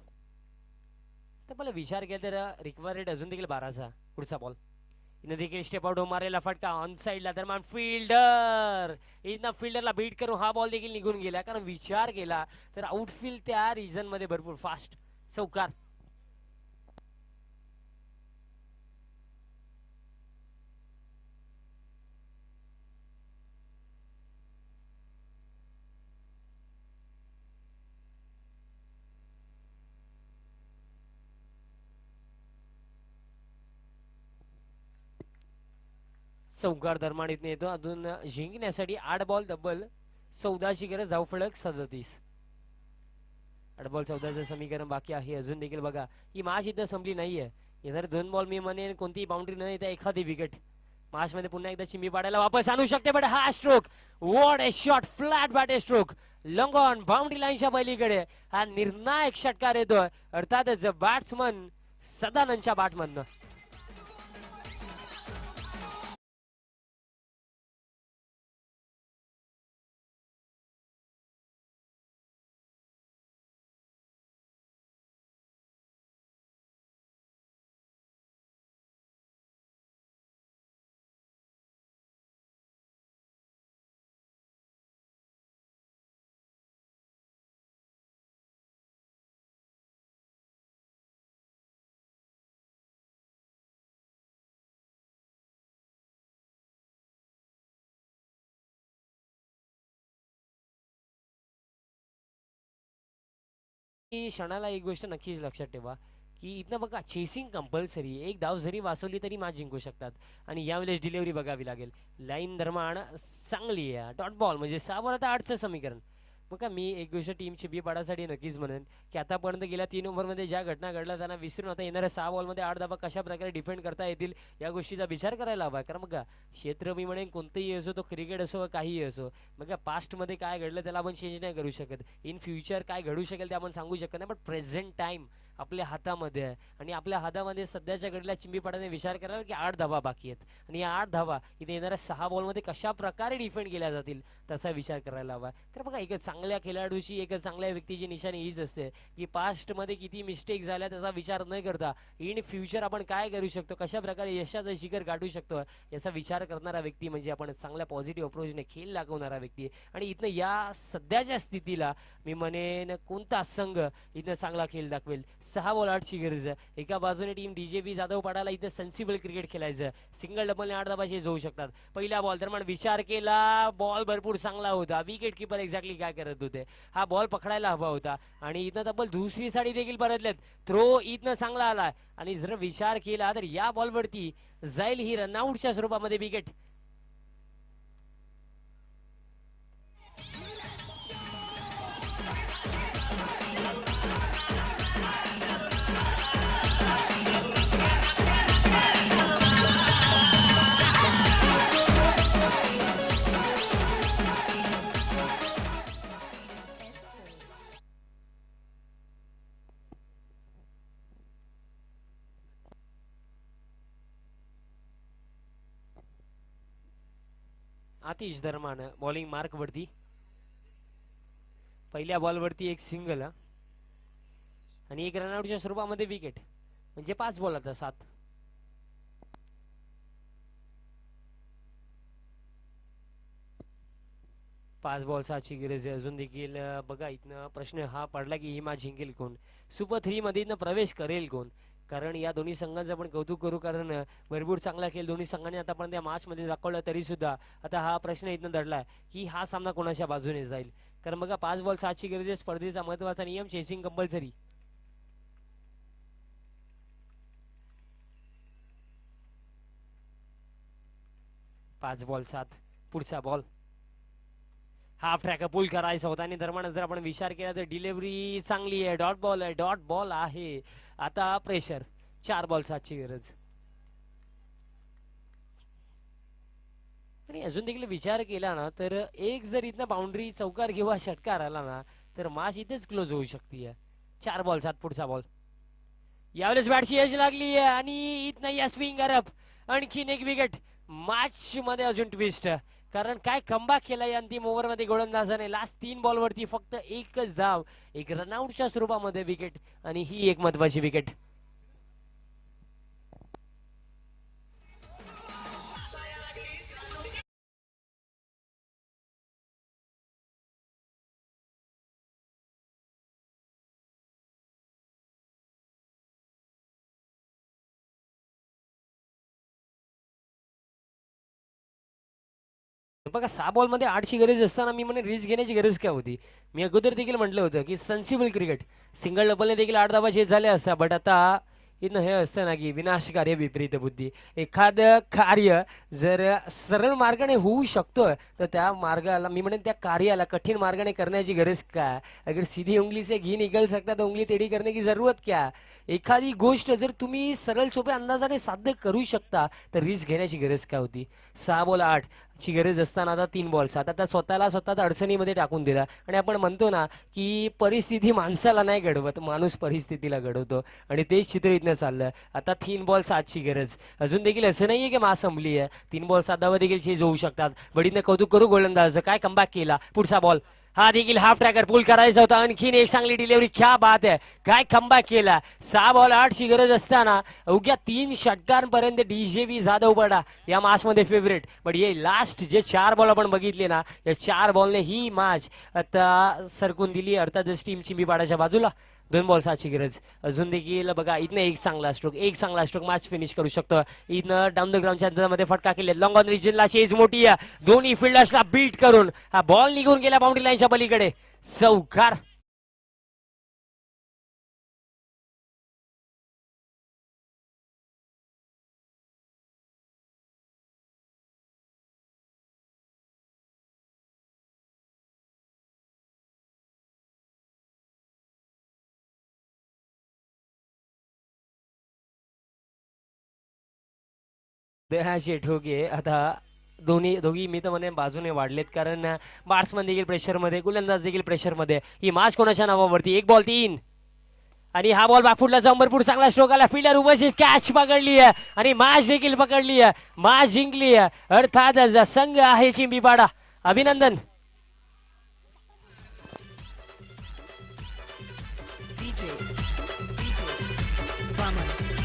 तर मला विचार केला तर रिक्वायर रेट अजून देखील 12चा. पुढचा बॉल इथं देखील स्टेप आउट मारायला फटका ऑन साईडला. दरम्यान फिल्डर इथं फिल्डरला बीट करून हा बॉल देखील निघून गेला. कारण विचार केला तर आउटफील्ड त्या रिजन मध्ये भरपूर फास्ट. चौकार. चौकार दरम्यान इथून येतो. अजून जिंकण्यासाठी 8 बॉल तब्बल 14ची गरज, धावफलक 37. 8 बॉल 14चं समीकरण बाकी आहे अजून देखील. बघा ही मॅच इथं संपली नाहीये. येणारे 2 बॉल मी म्हणेन कोणतीही बाउंड्री न येता एखादी विकेट मॅच मध्ये पुन्हा एकदा चिमी पाडायला वापस आणू शकते. बट हा stroke, what A shot, flat bat stroke, long on boundary लाईनच्या पलीकडे हा निर्णायक षटकार येतोय. अर्थातच बॅट्समन सदानंदच्या बॅटमधनं. की क्षणाला एक गोष्ट नक्कीच लक्षात ठेवा की इथनं बघा चेसिंग कंपल्सरी, एक धाव जरी वाचवली तरी मॅच जिंकू शकतात. आणि यावेळेस डिलिव्हरी बघावी लागेल. लाईन दरम्यान चांगली आहे, डॉट बॉल म्हणजे 6 बॉल आता 8चं समीकरण. बघा मी एक गोष्ट टीमची बी पाडासाठी नक्कीच म्हणेन की आतापर्यंत गेल्या 3 ओव्हरमध्ये ज्या घटना घडल्या त्यांना विसरून आता येणाऱ्या 6 बॉलमध्ये 8 धावा कशा प्रकारे डिफेंड करता येतील या गोष्टीचा विचार करायला हवा. कारण बघा क्षेत्र मी म्हणेन कोणतंही असो, तो क्रिकेट असो काहीही असो, बघा पास्टमध्ये काय घडलं त्याला आपण चेंज नाही करू शकत. इन फ्युचर काय घडू शकेल ते आपण सांगू शकत नाही. बट प्रेझेंट टाइम आपल्या हातामध्ये आहे आणि आपल्या हातामध्ये सध्याच्या घडीला चिंबी पाडाने विचार करायला की 8 धावा बाकी आहेत आणि या 8 धावा इथे येणाऱ्या 6 बॉलमध्ये कशा प्रकारे डिफेंड केल्या जातील त्याचा विचार करायला हवा. तर बघा एक चांगल्या खेळाडूची, एक चांगल्या व्यक्तीची निशाणी हीच असते की पास्टमध्ये किती मिस्टेक झाल्या त्याचा विचार न करता इन फ्युचर आपण काय करू शकतो, कशा प्रकारे यशाचं शिखर गाठू शकतो याचा विचार करणारा व्यक्ती म्हणजे आपण चांगल्या पॉझिटिव्ह अप्रोचने खेळ लागवणारा व्यक्ती. आणि इथनं या सध्याच्या स्थितीला मी म्हणेन कोणता संघ इथं चांगला खेळ दाखवेल. 6 बॉल 8ची गरज आहे. एका बाजूने टीम डीजेपी जाधव पाडाला इथं सेन्सिबल क्रिकेट खेळायचं, सिंगल डबलने 8 धावा जाऊ शकतात. पहिल्या बॉल दरम्यान विचार केला, बॉल भरपूर चांगला होता, विकेट किपर एक्झॅक्टली काय करत होते, हा बॉल पकडायला हवा होता. आणि इथं तब्बल दुसरी साडी देखील परतलेत. थ्रो इथनं चांगला आला आणि जर विचार केला तर या बॉलवरती जाईल ही रनआउटच्या स्वरूपामध्ये विकेट. आतिश दरम्यान बॉलिंग मार्क वरती, पहिल्या बॉलवरती एक सिंगल आणि एक रनआउटच्या स्वरूपामध्ये विकेट म्हणजे 5 बॉल आता 7. पाच बॉल 7ची गरज आहे अजून देखील. बघा इथनं प्रश्न हा पडला की ही मॅच जिंकेल कोण, सुपर 3 मध्ये इथनं प्रवेश करेल कोण. कारण या दोन्ही संघांचं आपण कौतुक करू कारण भरपूर चांगला खेळ दोन्ही संघांनी आतापर्यंत या मॅच मध्ये दाखवला. तरी सुद्धा आता हा प्रश्न इथनं दडलाय की हा सामना कोणाच्या बाजूने जाईल. कारण बघा 5 बॉल 7ची गरज आहे. स्पर्धेचा महत्वाचा नियम चेसिंग कंपल्सरी. 5 बॉल 7, पुढचा बॉल हाफ ट्रॅक पुल करायचा होता आणि दरम्यान जर आपण विचार केला तर डिलिव्हरी चांगली आहे, डॉट बॉल आहे, डॉट बॉल आहे. आता प्रेशर 4 बॉल 7ची गरज. आणि अजून देखील विचार केला ना तर एक जर इथं बाउंड्री चौकार किंवा षटकार आला ना तर मॅच इथेच क्लोज होऊ शकते. 4 बॉल 7, पुढचा बॉल. यावेळेस बॅटची एज लागली आहे आणि इथनं या स्विंग अप आणखीन एक विकेट. मॅच मध्ये अजून ट्विस्ट कारण काय कमबॅक केला या अंतिम ओव्हर मध्ये गोलंदाजाने. लास्ट 3 बॉल वरती फक्त एकच धाव, एक रनआउटच्या स्वरूपामध्ये विकेट आणि ही एक महत्वाची विकेट. बघा 6 बॉल मध्ये 8ची गरज असताना मी म्हणे रिस्क घेण्याची गरज काय होती. मी अगोदर देखील म्हटलं होतं की सेन्सिबल क्रिकेट, सिंगल डबलने देखील 8 धावा चेस झाल्या असत्या. बट आता इथं हे असतं ना की विनाशकार्य विपरीत बुद्धी. एखादं कार्य जर सरळ मार्गाने होऊ शकतं तर त्या मार्गाला मी म्हणेन त्या कार्याला कठीण मार्गाने करण्याची गरज काय. अगर सीधी उंगली से घी निकल सकता तो उंगली टेढ़ी करने की जरूरत क्या. एखादी गोष्ट जर तुम्ही सरळ सोप्या अंदाजाने साध्य करू शकता तर रिस्क घेण्याची गरज काय होती. 6 बॉल 8 ची गरज असताना आता 3 बॉल्स. आता त्या स्वतःच अडचणीमध्ये टाकून दिला. आणि आपण म्हणतो ना की परिस्थिती माणसाला नाही घडवत, माणूस परिस्थितीला घडवतो. आणि तेच चित्र इथनं चाललं. आता 3 बॉल 7 ची गरज. अजून देखील असं नाहीये की मास संपली आहे. 3 बॉल 7 देखील चेज होऊ शकतात. बडीनं कौतुक करू गोलंदाजाचं, काय कमबॅक केला. पुढचा बॉल हा देखील हाफ ट्रॅकर पुल करायचा होता. आणखीन एक चांगली डिलिव्हरी, क्या बात आहे, काय कमबॅक केला. 6 बॉल 8 ची गरज असताना अवघ्या 3 षटकांपर्यंत डीजेवी जाधव पडा या मॅच मध्ये फेवरेट. पण हे लास्ट जे 4 बॉल आपण बघितले ना, या 4 बॉलने ही मॅच आता सरकून दिली अर्थातच टीम चिंबीपाडाच्या बाजूला. 2 बॉल 7 ची गरज. अजून देखील बघा इथनं एक चांगला स्ट्रोक मॅच फिनिश करू शकतो. इथनं डाऊन द ग्राउंडच्या अंतरामध्ये फटका केले. लॉंग ऑन रिजनला चेज मोठी आहे. दोन्ही फिल्डर्सला बीट करून हा बॉल निघून गेला बाउंड्री लाईनच्या पलीकडे. चौकार. देहाचे ठोके आता दोघी मी तर म्हणे बाजूने वाढलेत. कारण बॅट्समन देखील प्रेशरमध्ये, गोलंदाज देखील प्रेशरमध्ये. ही मॅच कोणाच्या नावावरती. 1 बॉल 3 आणि हा बॉल बॅकफुटला जाऊन भरपूर चांगला स्ट्रोक आला. फिल्डर उभशीत कॅच पकडली आहे आणि मॅच देखील पकडली आहे. मॅच जिंकली आहे. अर्थात संघ आहे चिंबीपाडा. अभिनंदन. DJ, Vamos.